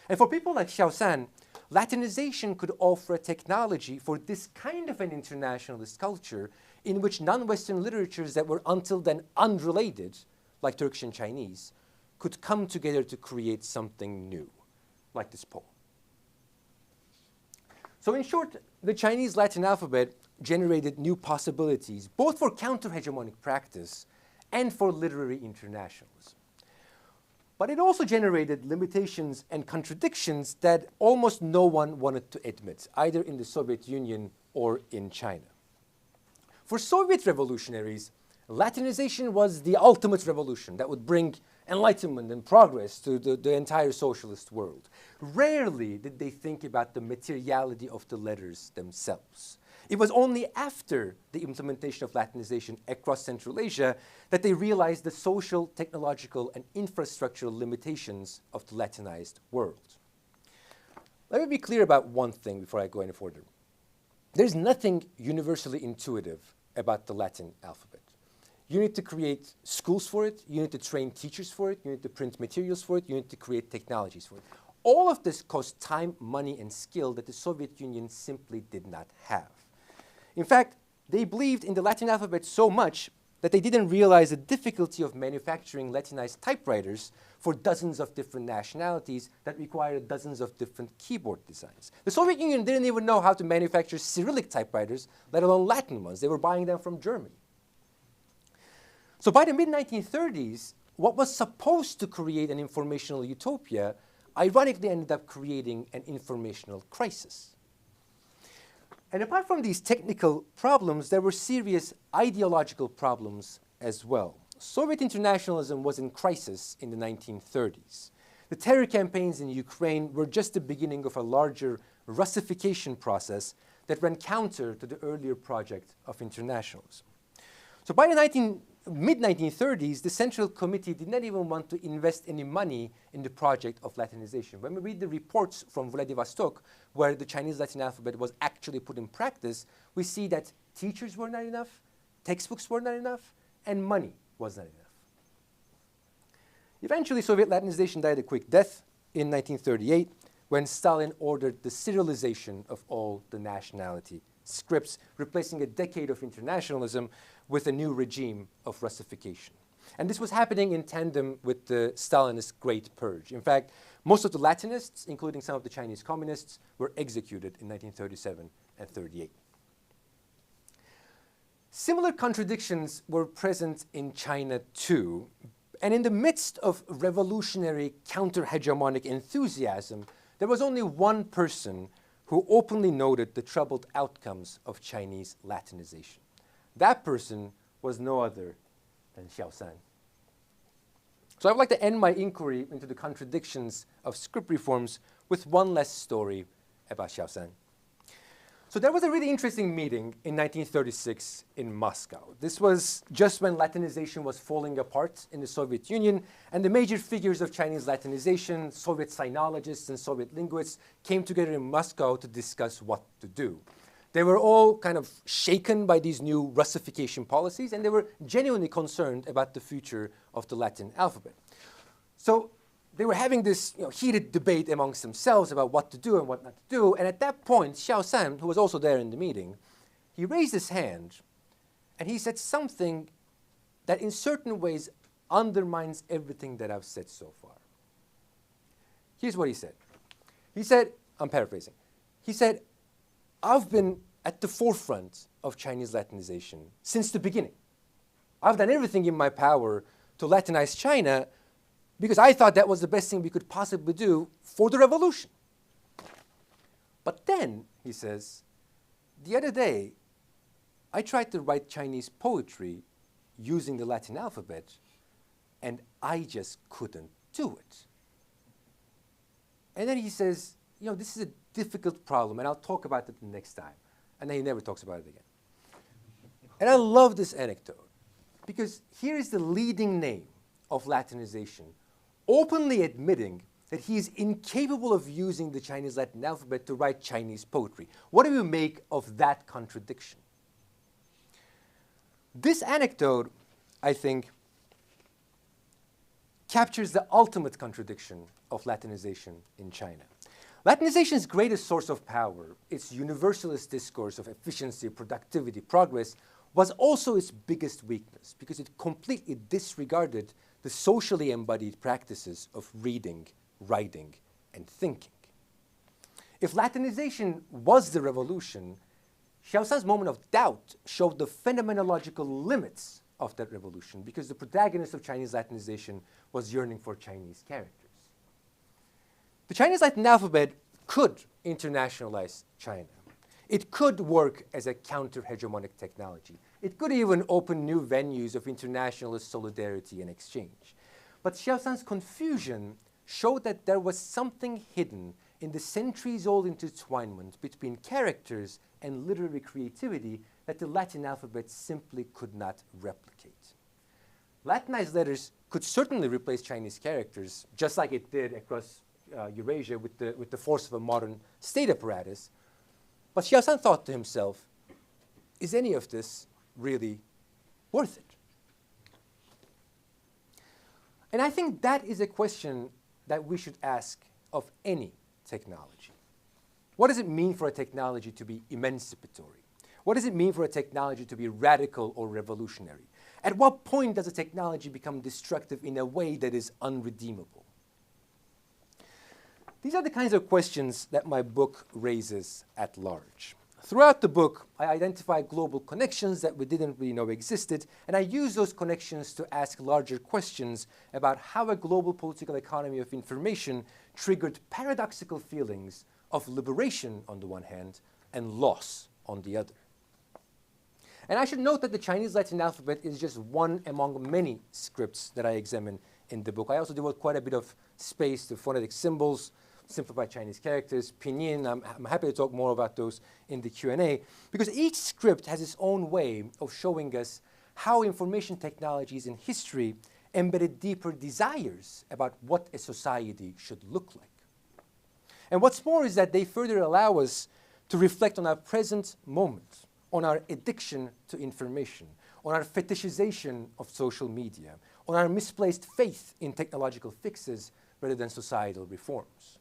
And for people like Xiaoshan, Latinization could offer a technology for this kind of an internationalist culture in which non-Western literatures that were until then unrelated, like Turkish and Chinese, could come together to create something new, like this poem. So in short, the Chinese Latin alphabet generated new possibilities, both for counter-hegemonic practice and for literary internationalism. But it also generated limitations and contradictions that almost no one wanted to admit, either in the Soviet Union or in China. For Soviet revolutionaries, Latinization was the ultimate revolution that would bring enlightenment and progress to the entire socialist world. Rarely did they think about the materiality of the letters themselves. It was only after the implementation of Latinization across Central Asia that they realized the social, technological, and infrastructural limitations of the Latinized world. Let me be clear about one thing before I go any further. There's nothing universally intuitive about the Latin alphabet. You need to create schools for it, you need to train teachers for it, you need to print materials for it, you need to create technologies for it. All of this costs time, money, and skill that the Soviet Union simply did not have. In fact, they believed in the Latin alphabet so much that they didn't realize the difficulty of manufacturing Latinized typewriters for dozens of different nationalities that required dozens of different keyboard designs. The Soviet Union didn't even know how to manufacture Cyrillic typewriters, let alone Latin ones. They were buying them from Germany. So by the mid-1930s, what was supposed to create an informational utopia ironically ended up creating an informational crisis. And apart from these technical problems, there were serious ideological problems as well. Soviet internationalism was in crisis in the 1930s. The terror campaigns in Ukraine were just the beginning of a larger Russification process that ran counter to the earlier project of internationalism. So by the mid-1930s, the Central Committee did not even want to invest any money in the project of Latinization. When we read the reports from Vladivostok, where the Chinese Latin alphabet was actually put in practice, we see that teachers were not enough, textbooks were not enough, and money was not enough. Eventually, Soviet Latinization died a quick death in 1938 when Stalin ordered the Cyrilization of all the nationality scripts, replacing a decade of internationalism with a new regime of Russification. And this was happening in tandem with the Stalinist Great Purge. In fact, most of the Latinists, including some of the Chinese communists, were executed in 1937 and 38. Similar contradictions were present in China too. And in the midst of revolutionary counter-hegemonic enthusiasm, there was only one person who openly noted the troubled outcomes of Chinese Latinization. That person was no other than Xiaoshan. So I would like to end my inquiry into the contradictions of script reforms with one last story about Xiaoshan. So there was a really interesting meeting in 1936 in Moscow. This was just when Latinization was falling apart in the Soviet Union, and the major figures of Chinese Latinization, Soviet sinologists and Soviet linguists, came together in Moscow to discuss what to do. They were all kind of shaken by these new Russification policies, and they were genuinely concerned about the future of the Latin alphabet. So they were having this heated debate amongst themselves about what to do and what not to do. And at that point, Xiaoshan, who was also there in the meeting, he raised his hand and he said something that in certain ways undermines everything that I've said so far. Here's what he said. He said, I'm paraphrasing, he said, I've been at the forefront of Chinese Latinization since the beginning. I've done everything in my power to Latinize China because I thought that was the best thing we could possibly do for the revolution. But then, he says, the other day, I tried to write Chinese poetry using the Latin alphabet, and I just couldn't do it. And then he says, you know, this is a difficult problem, and I'll talk about it the next time. And then he never talks about it again. And I love this anecdote, because here is the leading name of Latinization, openly admitting that he is incapable of using the Chinese Latin alphabet to write Chinese poetry. What do you make of that contradiction? This anecdote, I think, captures the ultimate contradiction of Latinization in China. Latinization's greatest source of power, its universalist discourse of efficiency, productivity, progress, was also its biggest weakness, because it completely disregarded the socially embodied practices of reading, writing, and thinking. If Latinization was the revolution, Xiaoshan's moment of doubt showed the phenomenological limits of that revolution, because the protagonist of Chinese Latinization was yearning for Chinese characters. The Chinese Latin alphabet could internationalize China. It could work as a counter-hegemonic technology. It could even open new venues of internationalist solidarity and exchange. But Xiaoshan's confusion showed that there was something hidden in the centuries-old intertwinement between characters and literary creativity that the Latin alphabet simply could not replicate. Latinized letters could certainly replace Chinese characters, just like it did across Eurasia with the force of a modern state apparatus. But Xiaoshan thought to himself, is any of this really worth it? And I think that is a question that we should ask of any technology. What does it mean for a technology to be emancipatory? What does it mean for a technology to be radical or revolutionary? At what point does a technology become destructive in a way that is unredeemable? These are the kinds of questions that my book raises at large. Throughout the book, I identify global connections that we didn't really know existed, and I use those connections to ask larger questions about how a global political economy of information triggered paradoxical feelings of liberation on the one hand and loss on the other. And I should note that the Chinese Latin alphabet is just one among many scripts that I examine in the book. I also devote quite a bit of space to phonetic symbols, simplified Chinese characters, pinyin. I'm happy to talk more about those in the Q&A, because each script has its own way of showing us how information technologies in history embedded deeper desires about what a society should look like. And what's more is that they further allow us to reflect on our present moment, on our addiction to information, on our fetishization of social media, on our misplaced faith in technological fixes rather than societal reforms.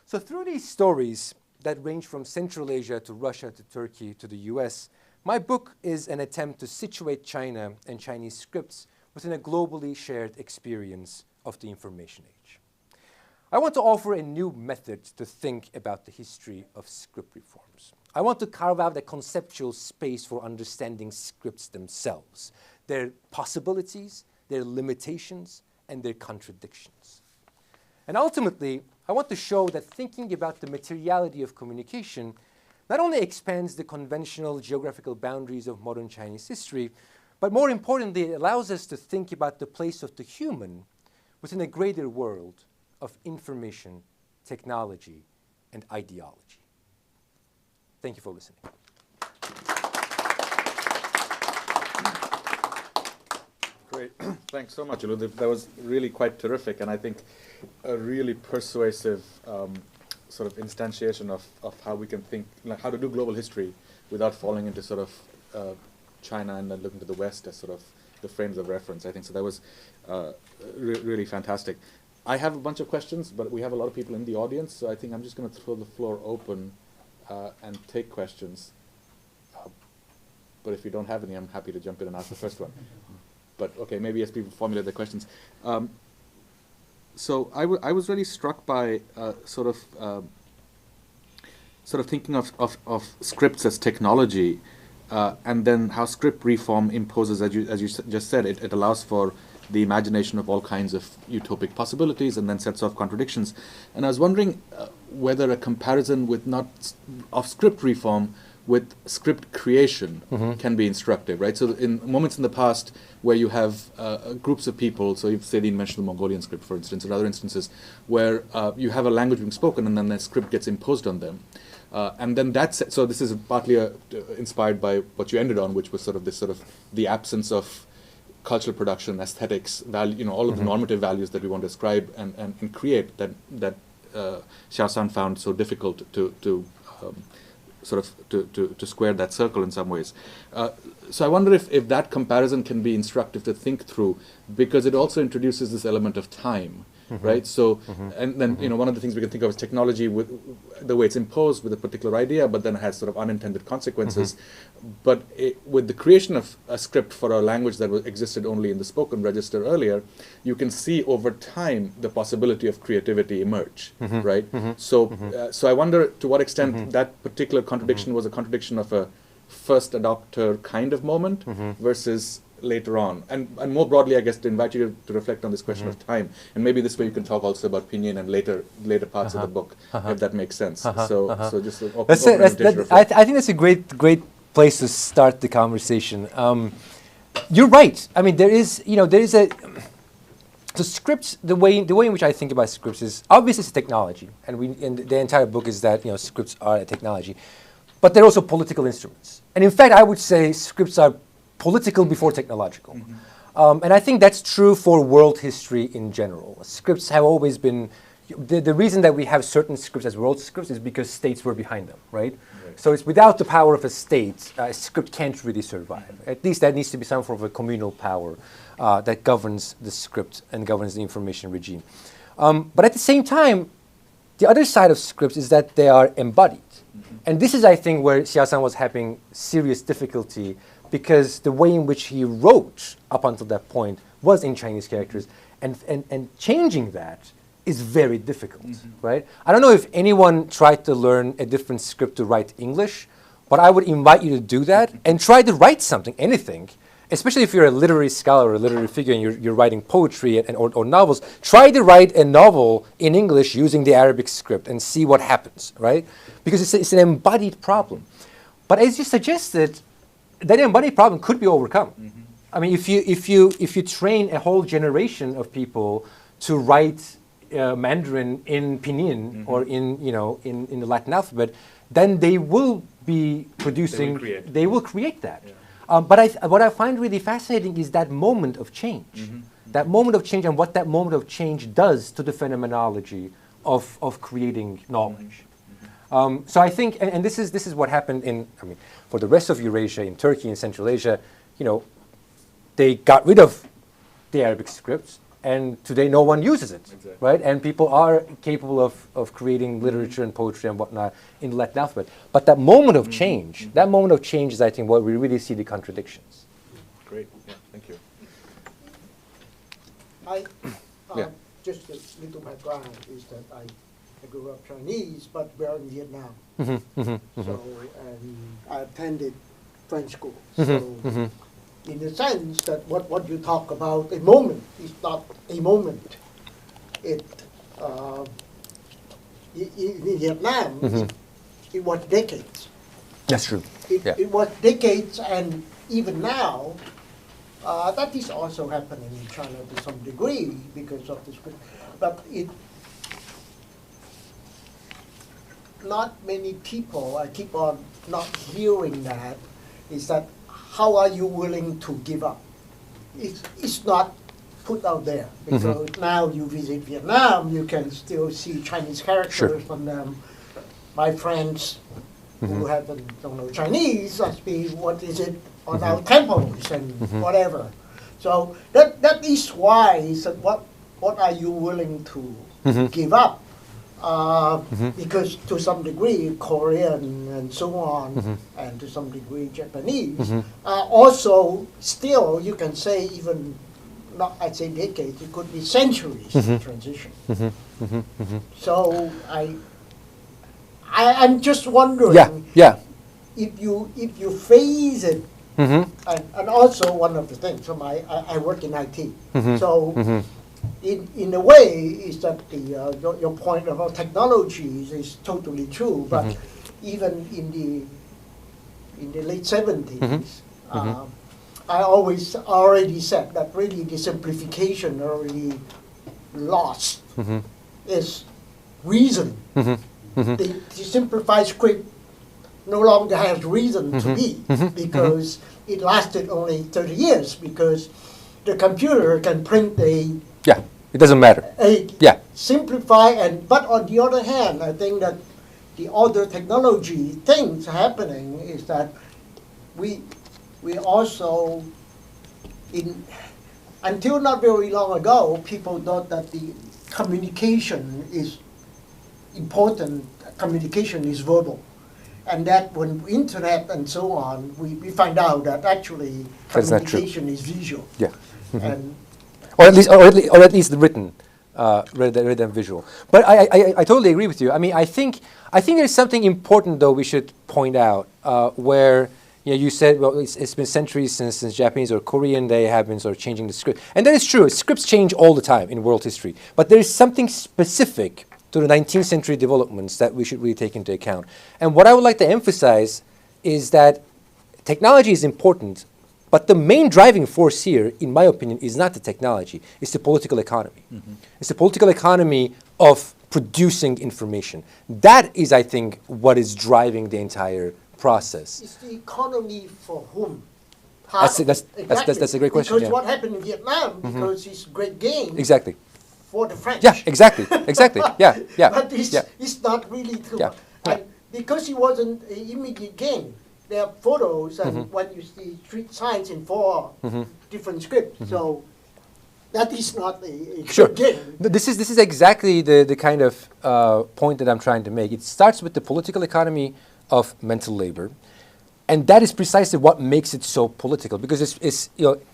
So through these stories that range from Central Asia to Russia to Turkey to the US, my book is an attempt to situate China and Chinese scripts within a globally shared experience of the information age. I want to offer a new method to think about the history of script reforms. I want to carve out a conceptual space for understanding scripts themselves, their possibilities, their limitations, and their contradictions. And ultimately, I want to show that thinking about the materiality of communication not only expands the conventional geographical boundaries of modern Chinese history, but more importantly, it allows us to think about the place of the human within a greater world of information, technology, and ideology. Thank you for listening. Great. Thanks so much, Uluğ. That was really quite terrific, and I think a really persuasive sort of instantiation of how we can think, like how to do global history without falling into sort of China and then looking to the West as sort of the frames of reference. I think so. That was really fantastic. I have a bunch of questions, but we have a lot of people in the audience, so I think I'm just going to throw the floor open and take questions. But if you don't have any, I'm happy to jump in and ask the first one. But okay, maybe as people formulate their questions. So I was really struck by sort of thinking of scripts as technology, and then how script reform imposes, as you just said, it allows for the imagination of all kinds of utopic possibilities and then sets off contradictions. And I was wondering whether a comparison with not of script reform with script creation can be instructive, right? So in moments in the past where you have groups of people, so you've said, mentioned the Mongolian script, for instance, and other instances where you have a language being spoken and then the script gets imposed on them. And then so this is partly inspired by what you ended on, which was sort of the absence of cultural production, aesthetics, value, all of the normative values that we want to ascribe and create that Xiaosan found so difficult to square that circle in some ways. So I wonder if that comparison can be instructive to think through, because it also introduces this element of time, right? So, and then one of the things we can think of is technology with the way it's imposed with a particular idea, but then has sort of unintended consequences. But with the creation of a script for a language that existed only in the spoken register earlier, you can see over time the possibility of creativity emerge, right? So, so I wonder to what extent that particular contradiction was a contradiction of a first adopter kind of moment versus later on, and more broadly, I guess, to invite you to reflect on this question of time, and maybe this way you can talk also about Pinyin and later parts of the book, if that makes sense. So just I think that's a great place to start the conversation. You're right. I mean, there is a the scripts. The way in which I think about scripts is obviously it's a technology, and the entire book is that scripts are a technology, but they're also political instruments. And in fact, I would say scripts are political before technological. And I think that's true for world history in general. Scripts have always been, the reason that we have certain scripts as world scripts is because states were behind them, right? So it's without the power of a state, a script can't really survive. At least that needs to be some form of a communal power that governs the script and governs the information regime. But at the same time, the other side of scripts is that they are embodied. And this is, I think, where Xiaosan was having serious difficulty, because the way in which he wrote up until that point was in Chinese characters, and changing that is very difficult, right? I don't know if anyone tried to learn a different script to write English, but I would invite you to do that and try to write something, anything, especially if you're a literary scholar or a literary figure and you're writing poetry or novels. Try to write a novel in English using the Arabic script and see what happens, right? Because it's an embodied problem. But as you suggested, that embodied problem could be overcome. I mean, if you train a whole generation of people to write Mandarin in Pinyin or in the Latin alphabet, then they will be producing. They will create that. Yeah. But what I find really fascinating is that moment of change. That moment of change and what that moment of change does to the phenomenology of creating knowledge. So I think, and this is what happened for the rest of Eurasia, in Turkey and Central Asia, they got rid of the Arabic scripts, and today no one uses it, right? And people are capable of creating literature and poetry and whatnot in the Latin alphabet. But that moment of change, is, I think, where we really see the contradictions. Great, yeah, thank you. Just a little background is that I grew up Chinese, but we're in Vietnam. So, and I attended French school. So, in the sense that what you talk about, a moment is not a moment. In Vietnam, it was decades. That's true. It was decades, and even now, that is also happening in China to some degree because of this. But not many people, I keep on not hearing that, is that how are you willing to give up? It's not put out there, because now you visit Vietnam, you can still see Chinese characters on them. My friends who don't know Chinese ask me, what is it on our temples and whatever. So that is why is that what are you willing to give up? Because to some degree Korean and so on, and to some degree Japanese, also still you can say even not I'd say decades, it could be centuries of transition. So I'm just wondering if you phase it, and also one of the things. So I work in IT, so. In a way, is that your point about technologies is totally true, but even in the in the late 70s, I always already said that really the simplification already lost its reason. The simplified script no longer has reason to be because it lasted only 30 years because the computer can print Yeah, it doesn't matter. Yeah. Simplify but on the other hand, I think that the other technology things happening is that we also until not very long ago, people thought that the communication is important. Communication is verbal, and that when internet and so on, we find out that actually communication is visual. Yeah. And or at least the written, rather than visual. But I totally agree with you. I mean, I think there's something important though we should point out where you said, well, it's been centuries since Japanese or Korean they have been sort of changing the script, and that is true. Scripts change all the time in world history, but there is something specific to the 19th century developments that we should really take into account. And what I would like to emphasize is that technology is important, but the main driving force here, in my opinion, is not the technology, it's the political economy. It's the political economy of producing information. That is, I think, what is driving the entire process. It's the economy for whom? That's a great question. Because what happened in Vietnam, because it's a great game. Exactly. For the French. Yeah, exactly. Yeah. But it's not really true. Yeah. And because it wasn't an immediate game, there are photos and when you see street signs in 4 different scripts. So that is not a good game. This is exactly the kind of point that I'm trying to make. It starts with the political economy of mental labor. And that is precisely what makes it so political, because it's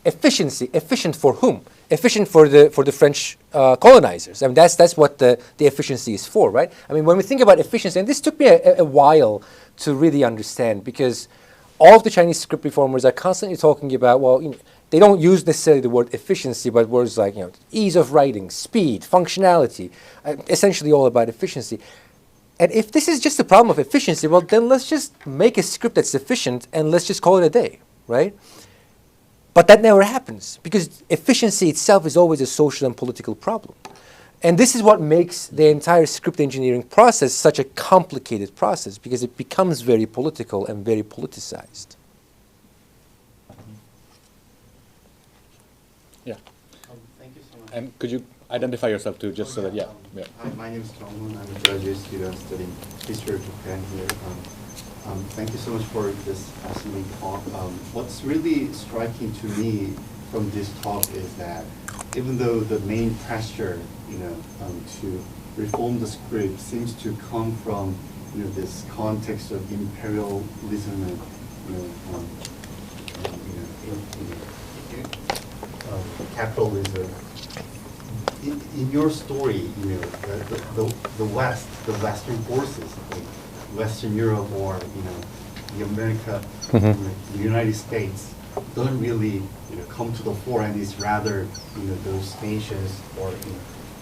efficiency. Efficient for whom? Efficient for the French colonizers. I mean, that's what the efficiency is for, right? I mean, when we think about efficiency, and this took me a while to really understand, because all of the Chinese script reformers are constantly talking about, well, they don't use necessarily the word efficiency, but words like ease of writing, speed, functionality, essentially all about efficiency. And if this is just a problem of efficiency, well, then let's just make a script that's efficient and let's just call it a day, right? But that never happens, because efficiency itself is always a social and political problem. And this is what makes the entire script engineering process such a complicated process, because it becomes very political and very politicized. Yeah. Thank you so much. And could you identify yourself too, just so that, yeah. Hi, my name is Jong-moon. I'm a graduate student studying history of Japan here. Thank you so much for this fascinating talk. What's really striking to me from this talk is that even though the main pressure, to reform the script seems to come from, this context of imperialism and, capitalism. In your story, the West, the Western forces, like Western Europe or the America, the United States, don't really come to the fore, and it's rather those nations or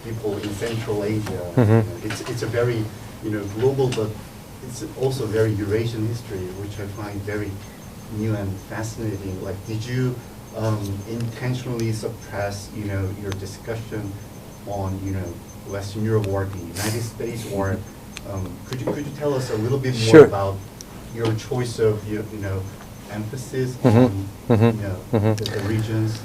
people in Central Asia. It's a very global, but it's also very Eurasian history, which I find very new and fascinating. Like, did you intentionally suppress your discussion on Western Europe or the United States, or could you tell us a little bit more about your choice of emphasis on the regions?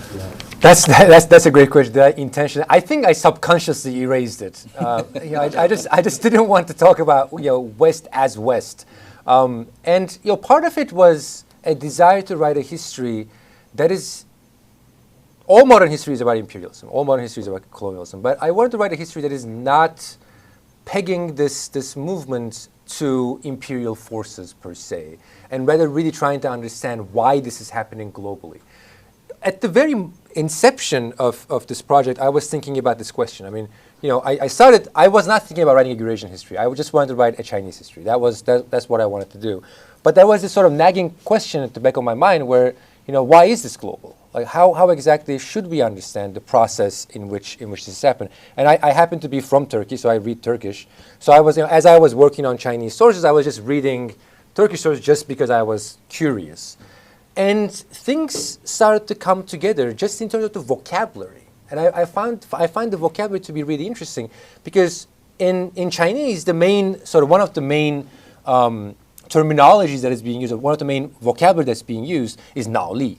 That's a great question. Did I intentionally? I think I subconsciously erased it. I just didn't want to talk about West as West, and part of it was a desire to write a history that is. All modern history is about imperialism. All modern history is about colonialism. But I wanted to write a history that is not pegging this movement to imperial forces per se, and rather really trying to understand why this is happening globally. At the very inception of this project, I was thinking about this question. I mean, I was not thinking about writing a Eurasian history. I just wanted to write a Chinese history. That's what I wanted to do. But there was this sort of nagging question at the back of my mind where, why is this global? Like, how exactly should we understand the process in which this happened? And I happen to be from Turkey, so I read Turkish. So I was, as I was working on Chinese sources, I was just reading Turkish sources just because I was curious. And things started to come together just in terms of the vocabulary. And I find the vocabulary to be really interesting because in Chinese, the main, sort of one of the main terminologies that is being used, or one of the main vocabulary that's being used is 脑力,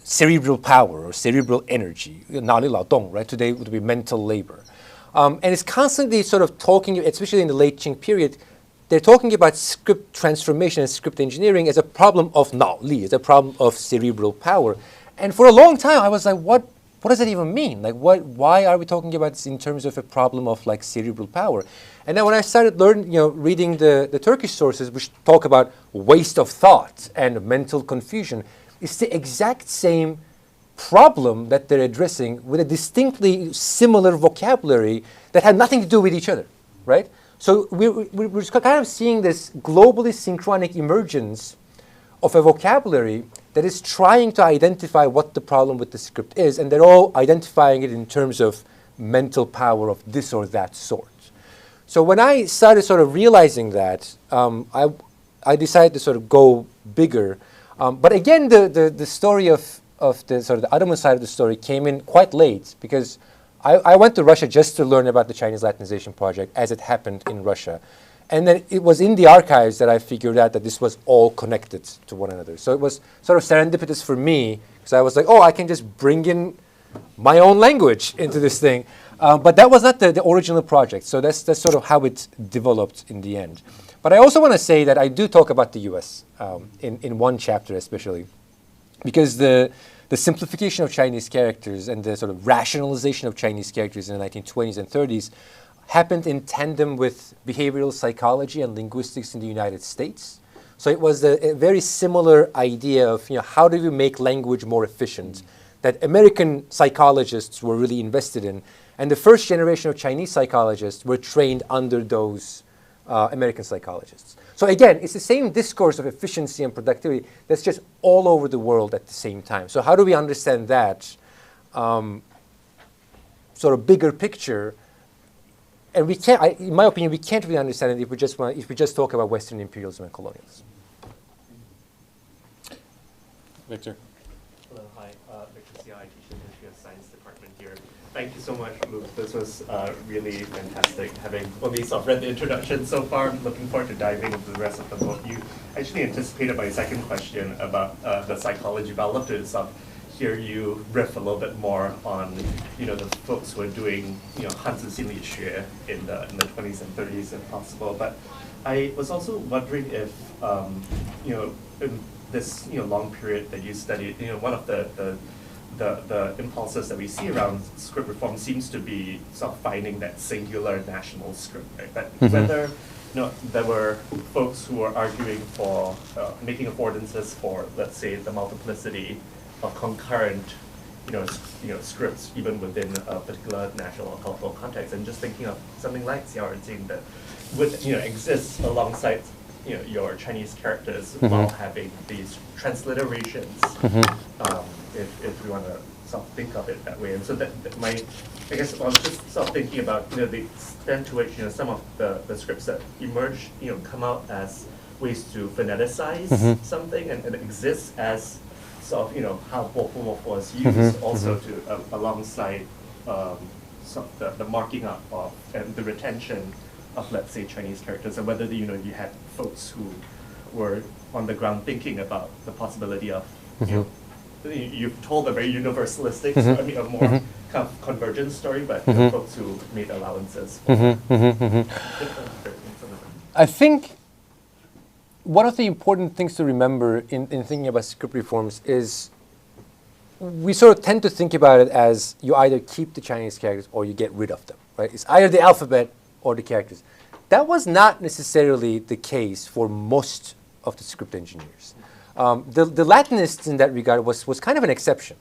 cerebral power or cerebral energy, 脑力劳动, right? Today would be mental labor. And it's constantly sort of talking, especially in the late Qing period, they're talking about script transformation and script engineering as a problem of 脑力, as a problem of cerebral power. And for a long time, I was like, what does that even mean? Like, why are we talking about this in terms of a problem of like cerebral power? And then when I started learning, reading the Turkish sources, which talk about waste of thought and mental confusion, it's the exact same problem that they're addressing with a distinctly similar vocabulary that had nothing to do with each other, right? So we're kind of seeing this globally synchronic emergence of a vocabulary that is trying to identify what the problem with the script is, and they're all identifying it in terms of mental power of this or that sort. So when I started sort of realizing that, I decided to sort of go bigger. But again, the story of the sort of the Ottoman side of the story came in quite late because I went to Russia just to learn about the Chinese Latinization project as it happened in Russia. And then it was in the archives that I figured out that this was all connected to one another. So it was sort of serendipitous for me because I was like, oh, I can just bring in my own language into this thing. But that was not the original project. So that's sort of how it developed in the end. But I also want to say that I do talk about the US in one chapter especially because the simplification of Chinese characters and the sort of rationalization of Chinese characters in the 1920s and 30s happened in tandem with behavioral psychology and linguistics in the United States. So it was a very similar idea of how do we make language more efficient that American psychologists were really invested in. And the first generation of Chinese psychologists were trained under those American psychologists. So again, it's the same discourse of efficiency and productivity that's just all over the world at the same time. So how do we understand that sort of bigger picture? And we can't, in my opinion, we can't really understand it if we just talk about Western imperialism and colonialism. Victor. Hello, hi, Victor Sia, I teach in the History of Science department here. Thank you so much, Luke. This was really fantastic. Having only sort of read the introduction so far, I'm looking forward to diving into the rest of the book. You actually anticipated my second question about the psychology, but I'd love to sort of hear you riff a little bit more on the folks who are doing Hanzi Xinlixue in the 20s and 30s if possible. But I was also wondering if in this long period that you studied, one of the impulses that we see around script reform seems to be sort of finding that singular national script, right? But whether there were folks who were arguing for making affordances for, let's say, the multiplicity of concurrent scripts even within a particular national or cultural context, and just thinking of something like Xiao'erjing that would exist alongside your Chinese characters while having these transliterations, if we want to sort of think of it that way. And so I guess I was just sort of thinking about the extent to which some of the scripts that emerge come out as ways to phoneticize something and exist as sort of how Bofo was used also to alongside sort of the marking up of and the retention of, let's say, Chinese characters, and whether you had folks who were on the ground thinking about the possibility of you've told a very universalistic, I mean, a more kind of convergent story, but folks who made allowances for I think one of the important things to remember in thinking about script reforms is we sort of tend to think about it as you either keep the Chinese characters or you get rid of them, right? It's either the alphabet or the characters. That was not necessarily the case for most of the script engineers. The Latinists in that regard was kind of an exception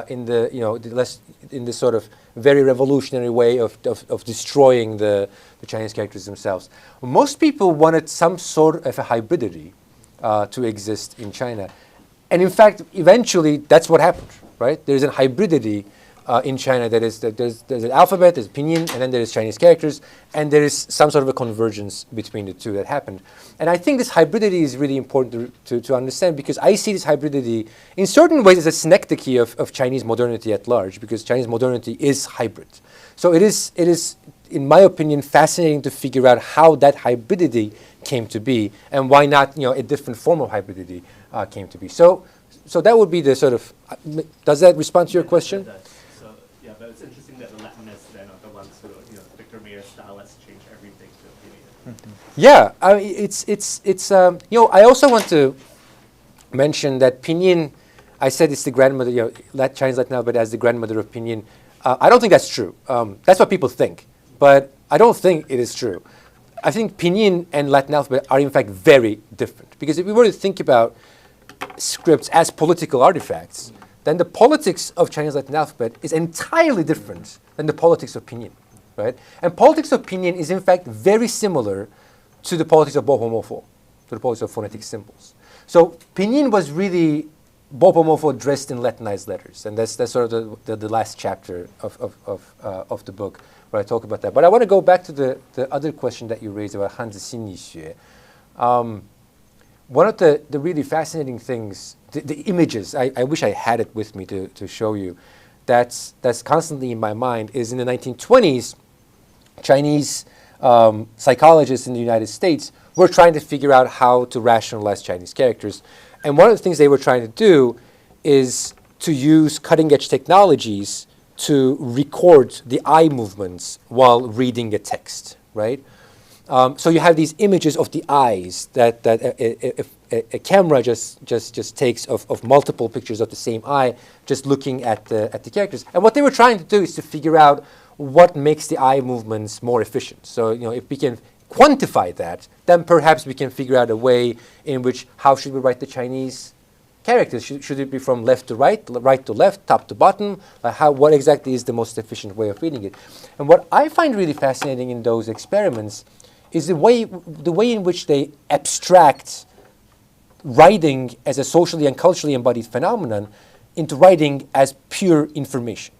in the sort of very revolutionary way of destroying the Chinese characters themselves. Most people wanted some sort of a hybridity to exist in China. And in fact, eventually, that's what happened, right? There's a hybridity in China, there's an alphabet, there's pinyin, and then there's Chinese characters, and there is some sort of a convergence between the two that happened. And I think this hybridity is really important to understand, because I see this hybridity in certain ways as a synecdoche of Chinese modernity at large, because Chinese modernity is hybrid. So it is, in my opinion, fascinating to figure out how that hybridity came to be, and why not, a different form of hybridity came to be. So that would be the sort of, does that respond to your question? So, yeah, but it's interesting that the Latinists then are the ones who, Victor Mayer's style has changed everything to opinion. Yeah, I mean, it's I also want to mention that pinyin, I said it's the grandmother, Chinese Latin alphabet as the grandmother of pinyin. I don't think that's true. That's what people think, but I don't think it is true. I think pinyin and Latin alphabet are in fact very different, because if we were to think about scripts as political artifacts, then the politics of Chinese Latin alphabet is entirely different than the politics of pinyin, right? And politics of pinyin is in fact very similar to the politics of bohomorpho, to the politics of phonetic symbols. So pinyin was really bohomorpho dressed in Latinized letters, and that's sort of the last chapter of the book where I talk about that. But I want to go back to the other question that you raised about Hanzi Xinyi Xue. One of the really fascinating things, the images, I wish I had it with me to show you, that's constantly in my mind, is in the 1920s, Chinese psychologists in the United States were trying to figure out how to rationalize Chinese characters. And one of the things they were trying to do is to use cutting-edge technologies to record the eye movements while reading a text, right? So you have these images of the eyes that a camera just takes of multiple pictures of the same eye, just looking at the characters. And what they were trying to do is to figure out what makes the eye movements more efficient. So if we can quantify that, then perhaps we can figure out a way in which, how should we write the Chinese characters? Should it be from left to right to left, top to bottom? What exactly is the most efficient way of reading it? And what I find really fascinating in those experiments is the way in which they abstract writing as a socially and culturally embodied phenomenon into writing as pure information,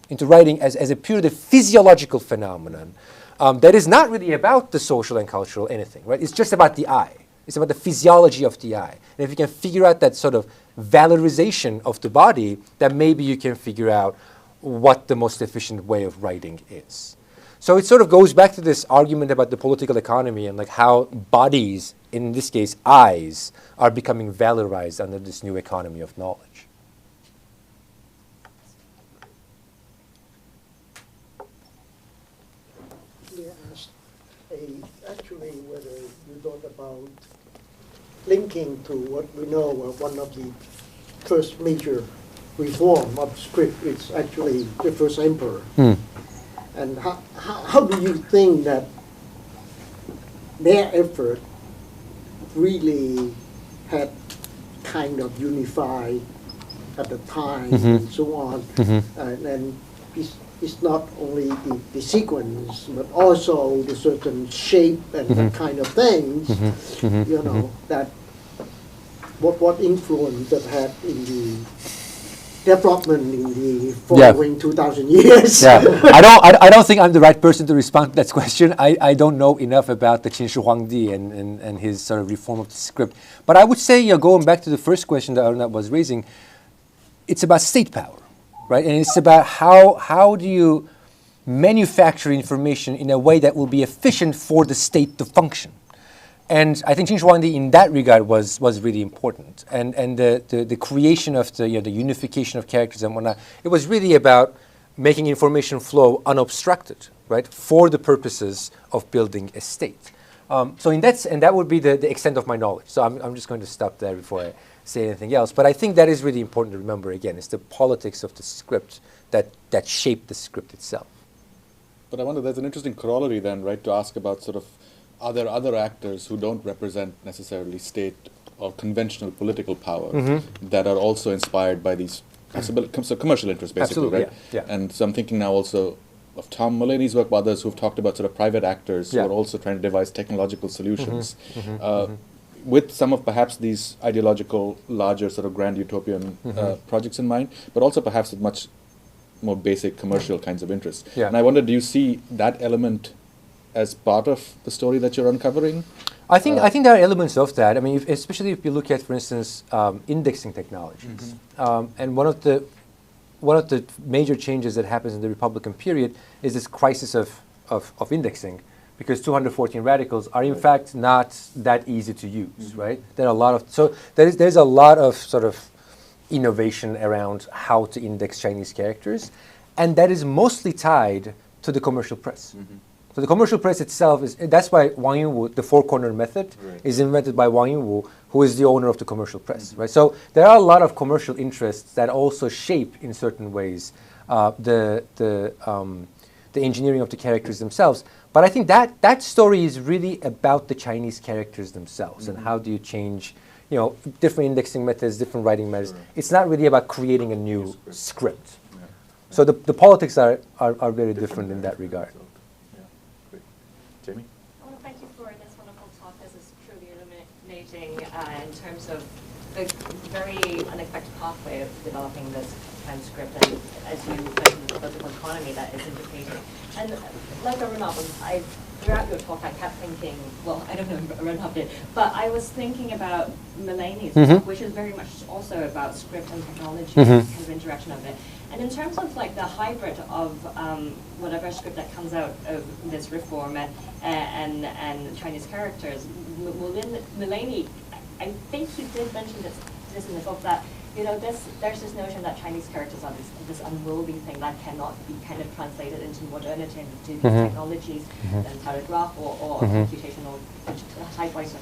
into writing as a purely physiological phenomenon that is not really about the social and cultural anything, right? It's just about the eye. It's about the physiology of the eye. And if you can figure out that sort of valorization of the body, then maybe you can figure out what the most efficient way of writing is. So it sort of goes back to this argument about the political economy and like how bodies, in this case eyes, are becoming valorized under this new economy of knowledge. May I ask, actually, whether you thought about linking to what we know one of the first major reform of script is actually the first emperor. And how do you think that their effort really had kind of unified at the time and so on? And it's not only the sequence, but also the certain shape and that kind of things, that what influence that had in the development in the following 2,000 years. Yeah, I don't think I'm the right person to respond to that question. I don't know enough about the Qin Shi Huangdi and his sort of reform of the script. But I would say, going back to the first question that Arunabh was raising, it's about state power, right? And it's about how do you manufacture information in a way that will be efficient for the state to function. And I think Qin Shi Huangdi in that regard was really important. And the creation of the unification of characters and whatnot, it was really about making information flow unobstructed, right, for the purposes of building a state. So that would be the extent of my knowledge. So I'm just going to stop there before I say anything else. But I think that is really important to remember. Again, it's the politics of the script that shaped the script itself. But I wonder, there's an interesting corollary then, right, to ask about sort of are there other actors who don't represent necessarily state or conventional political power that are also inspired by these so commercial interests, basically, Absolutely, right? yeah. And so I'm thinking now also of Tom Mulaney's work, but others who've talked about sort of private actors who are also trying to devise technological solutions. With some of perhaps these ideological, larger sort of grand utopian projects in mind, but also perhaps with much more basic commercial kinds of interests. Yeah. And I wonder, do you see that element as part of the story that you're uncovering? I think there are elements of that. I mean, especially if you look at, for instance, indexing technologies, and one of the major changes that happens in the Republican period is this crisis of indexing, because 214 radicals are in fact not that easy to use, right? There are a lot of there's a lot of sort of innovation around how to index Chinese characters, and that is mostly tied to the commercial press. So the commercial press itself that's why Wang Yunwu, the four-corner method, is invented by Wang Yunwu, who is the owner of the commercial press, right? So there are a lot of commercial interests that also shape, in certain ways, the engineering of the characters themselves. But I think that story is really about the Chinese characters themselves and how do you change, different indexing methods, different writing methods. It's not really about creating a new script. Yeah. So the politics are very different in that regard. Yeah, great. Jamie? I want to thank you for this wonderful talk. This is truly illuminating in terms of the very unexpected pathway of developing this transcript, and as you mentioned, the political economy that is implicated. And like Arunabh, throughout your talk, I kept thinking, well, I don't know if Arunabh did, but I was thinking about Mulaney's book, which is very much also about script and technology, kind of interaction of it. And in terms of like the hybrid of whatever script that comes out of this reform and Chinese characters, Mulaney, I think he did mention this in the book, that there's this notion that Chinese characters are this unwieldy thing that cannot be kind of translated into modernity and into these technologies, and telegraph or computational typewriter,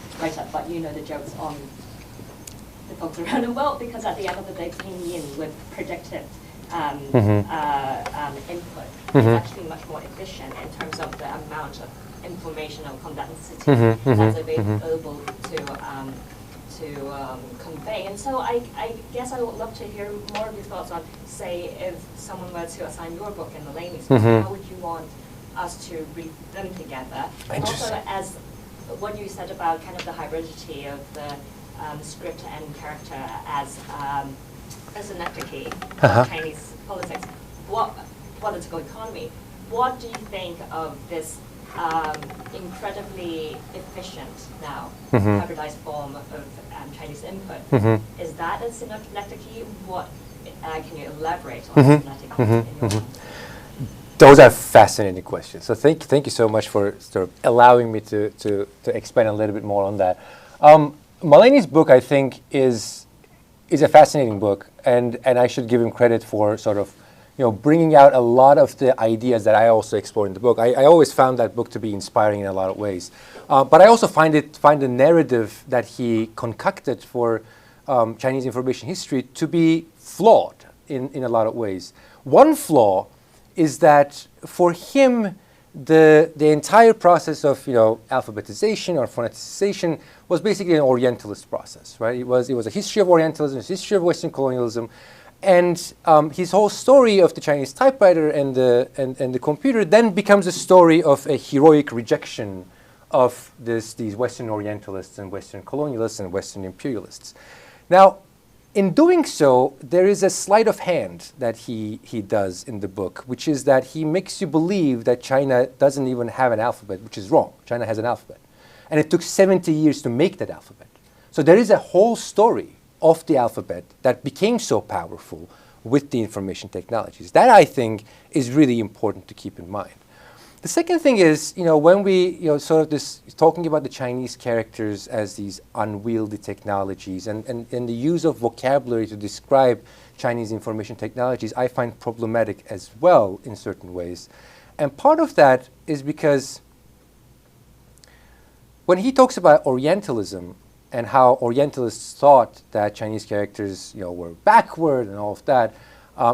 but the jokes on the folks around the world, because at the end of the day, came in with predictive input. It's actually much more efficient in terms of the amount of informational condensity that's available to convey. And so I guess I would love to hear more of your thoughts on, say, if someone were to assign your book and Mulaney's book, how would you want us to read them together? And also, as what you said about kind of the hybridity of the script and character as an key of Chinese politics, political economy, what do you think of this incredibly efficient now hybridized form of Chinese input? Is that a synaptic key? What can you elaborate on synaptic keys in your mind? Those are fascinating questions. So thank you so much for sort of allowing me to expand a little bit more on that. Mulaney's book, I think, is a fascinating book, and I should give him credit for sort of bringing out a lot of the ideas that I also explore in the book. I always found that book to be inspiring in a lot of ways. But I also find the narrative that he concocted for Chinese information history to be flawed in a lot of ways. One flaw is that for him, the entire process of alphabetization or phoneticization was basically an Orientalist process, right? It was a history of Orientalism, a history of Western colonialism. And his whole story of the Chinese typewriter and the computer then becomes a story of a heroic rejection of these Western Orientalists and Western colonialists and Western imperialists. Now, in doing so, there is a sleight of hand that he does in the book, which is that he makes you believe that China doesn't even have an alphabet, which is wrong. China has an alphabet. And it took 70 years to make that alphabet. So there is a whole story of the alphabet that became so powerful with the information technologies. That, I think, is really important to keep in mind. The second thing is, when we, sort of this, talking about the Chinese characters as these unwieldy technologies and the use of vocabulary to describe Chinese information technologies, I find problematic as well in certain ways. And part of that is because when he talks about Orientalism, and how Orientalists thought that Chinese characters, were backward and all of that,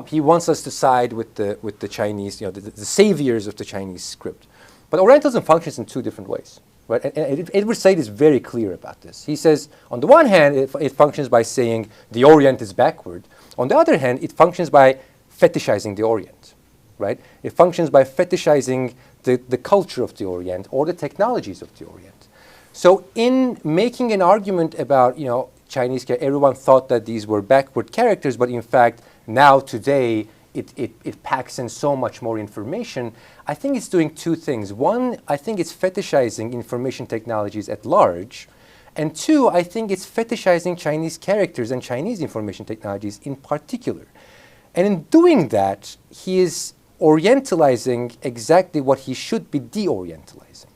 he wants us to side with the Chinese, the saviors of the Chinese script. But Orientalism functions in two different ways, right? And Edward Said is very clear about this. He says, on the one hand, it functions by saying the Orient is backward. On the other hand, it functions by fetishizing the Orient, right? It functions by fetishizing the culture of the Orient or the technologies of the Orient. So in making an argument about, Chinese, everyone thought that these were backward characters, but in fact, now today, it packs in so much more information, I think it's doing two things. One, I think it's fetishizing information technologies at large. And two, I think it's fetishizing Chinese characters and Chinese information technologies in particular. And in doing that, he is orientalizing exactly what he should be de-orientalizing.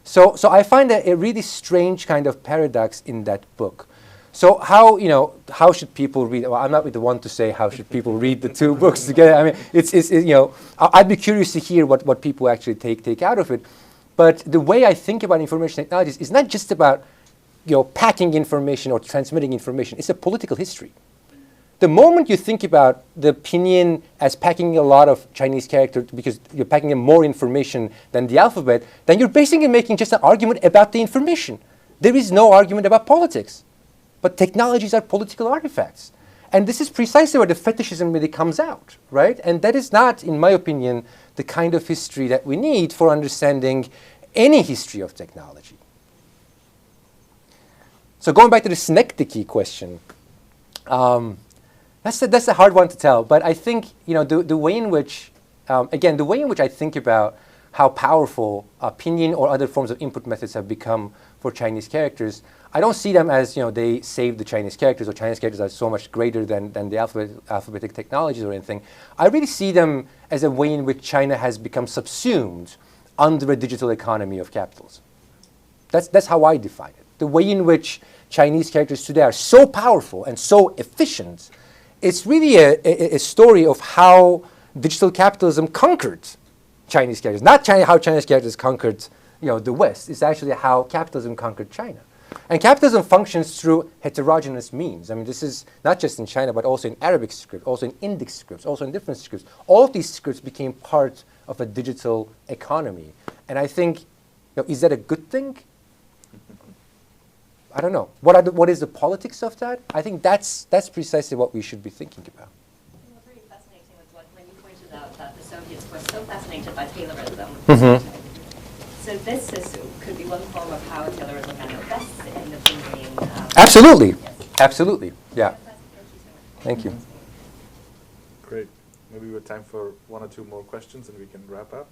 So I find that a really strange kind of paradox in that book. So how should people read? Well, I'm not the one to say how should people read the two books together. I mean, I'd be curious to hear what people actually take out of it. But the way I think about information technologies is not just about packing information or transmitting information. It's a political history. The moment you think about the pinyin as packing a lot of Chinese characters because you're packing in more information than the alphabet, then you're basically making just an argument about the information. There is no argument about politics. But technologies are political artifacts. And this is precisely where the fetishism really comes out, right? And that is not, in my opinion, the kind of history that we need for understanding any history of technology. So going back to the synecdoche question, that's a hard one to tell. But I think the way in which, the way in which I think about how powerful pinyin or other forms of input methods have become for Chinese characters, I don't see them as they saved the Chinese characters or Chinese characters are so much greater than the alphabetic technologies or anything. I really see them as a way in which China has become subsumed under a digital economy of capitalism. That's how I define it. The way in which Chinese characters today are so powerful and so efficient, it's really a story of how digital capitalism conquered Chinese characters. Not how Chinese characters conquered the West. It's actually how capitalism conquered China. And capitalism functions through heterogeneous means. I mean, this is not just in China, but also in Arabic script, also in Indic scripts, also in different scripts. All of these scripts became part of a digital economy. And I think, is that a good thing? I don't know. What is the politics of that? I think that's precisely what we should be thinking about. What's really fascinating was when you pointed out that the Soviets were so fascinated by Taylorism. So this could be one form of how Taylorism manifests in the thinking. Absolutely. Yes. Absolutely. Yeah. Thank you so much. Thank you. Great. Maybe we have time for one or two more questions and we can wrap up.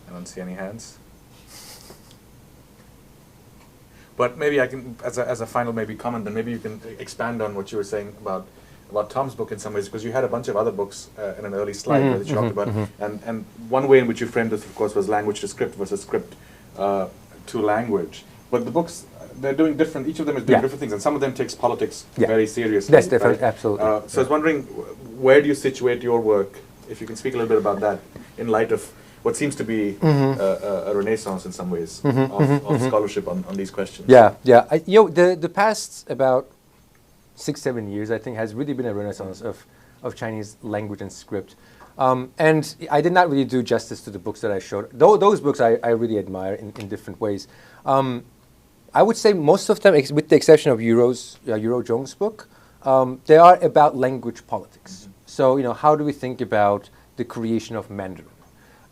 I don't see any hands. But maybe I can, as a final maybe comment, then maybe you can expand on what you were saying about Tom's book in some ways, because you had a bunch of other books in an early slide that you talked about. And one way in which you framed this, of course, was language to script versus script to language. But the books, they're doing different, each of them is doing different things, and some of them takes politics very seriously. That's different, right? Absolutely. So I was wondering, where do you situate your work, if you can speak a little bit about that, in light of what seems to be a renaissance in some ways of scholarship on these questions. Yeah. The past about 6-7 years, I think, has really been a renaissance of Chinese language and script. And I did not really do justice to the books that I showed. Those books I really admire in different ways. I would say most of them, with the exception of Euro Zhong's book, they are about language politics. So, how do we think about the creation of Mandarin?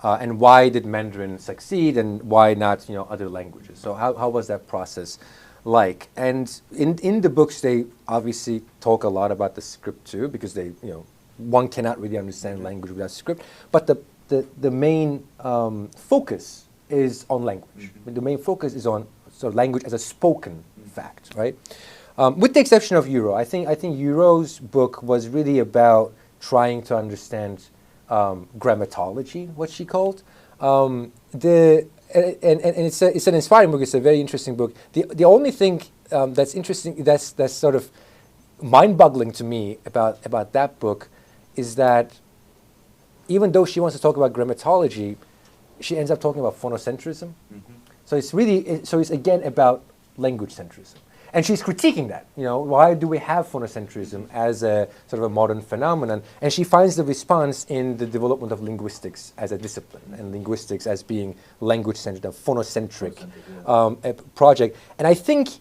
And why did Mandarin succeed, and why not, other languages? So how was that process like? And in the books, they obviously talk a lot about the script too, because they, one cannot really understand language without script. But the main focus is on language. The main focus is on language as a spoken fact, right? With the exception of Euro, I think Euro's book was really about trying to understand grammatology, what she called. And it's an inspiring book. It's a very interesting book. The only thing that's interesting, that's sort of mind-boggling to me about that book, is that even though she wants to talk about grammatology, she ends up talking about phonocentrism. So it's really, so it's again about language centrism. And she's critiquing that, why do we have phonocentrism as a sort of a modern phenomenon? And she finds the response in the development of linguistics as a discipline, and linguistics as being language-centered, a phonocentric project. And I think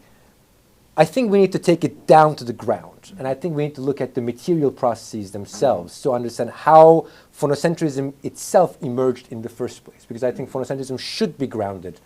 we need to take it down to the ground. And I think we need to look at the material processes themselves to understand how phonocentrism itself emerged in the first place. Because I think phonocentrism should be grounded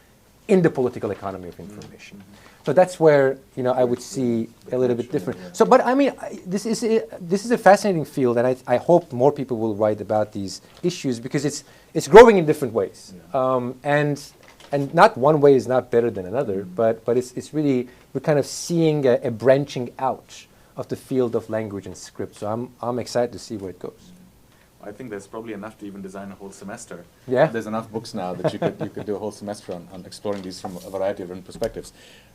in the political economy of information. So that's where I would see a little bit different. So, but I mean, this is a fascinating field, and I hope more people will write about these issues because it's growing in different ways, and not one way is not better than another, but it's really we're kind of seeing a branching out of the field of language and script. So I'm excited to see where it goes. I think there's probably enough to even design a whole semester. Yeah. There's enough books now that you could do a whole semester on exploring these from a variety of different perspectives.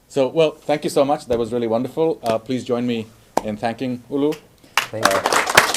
So, well, thank you so much. That was really wonderful. Please join me in thanking Uluğ. Thank you.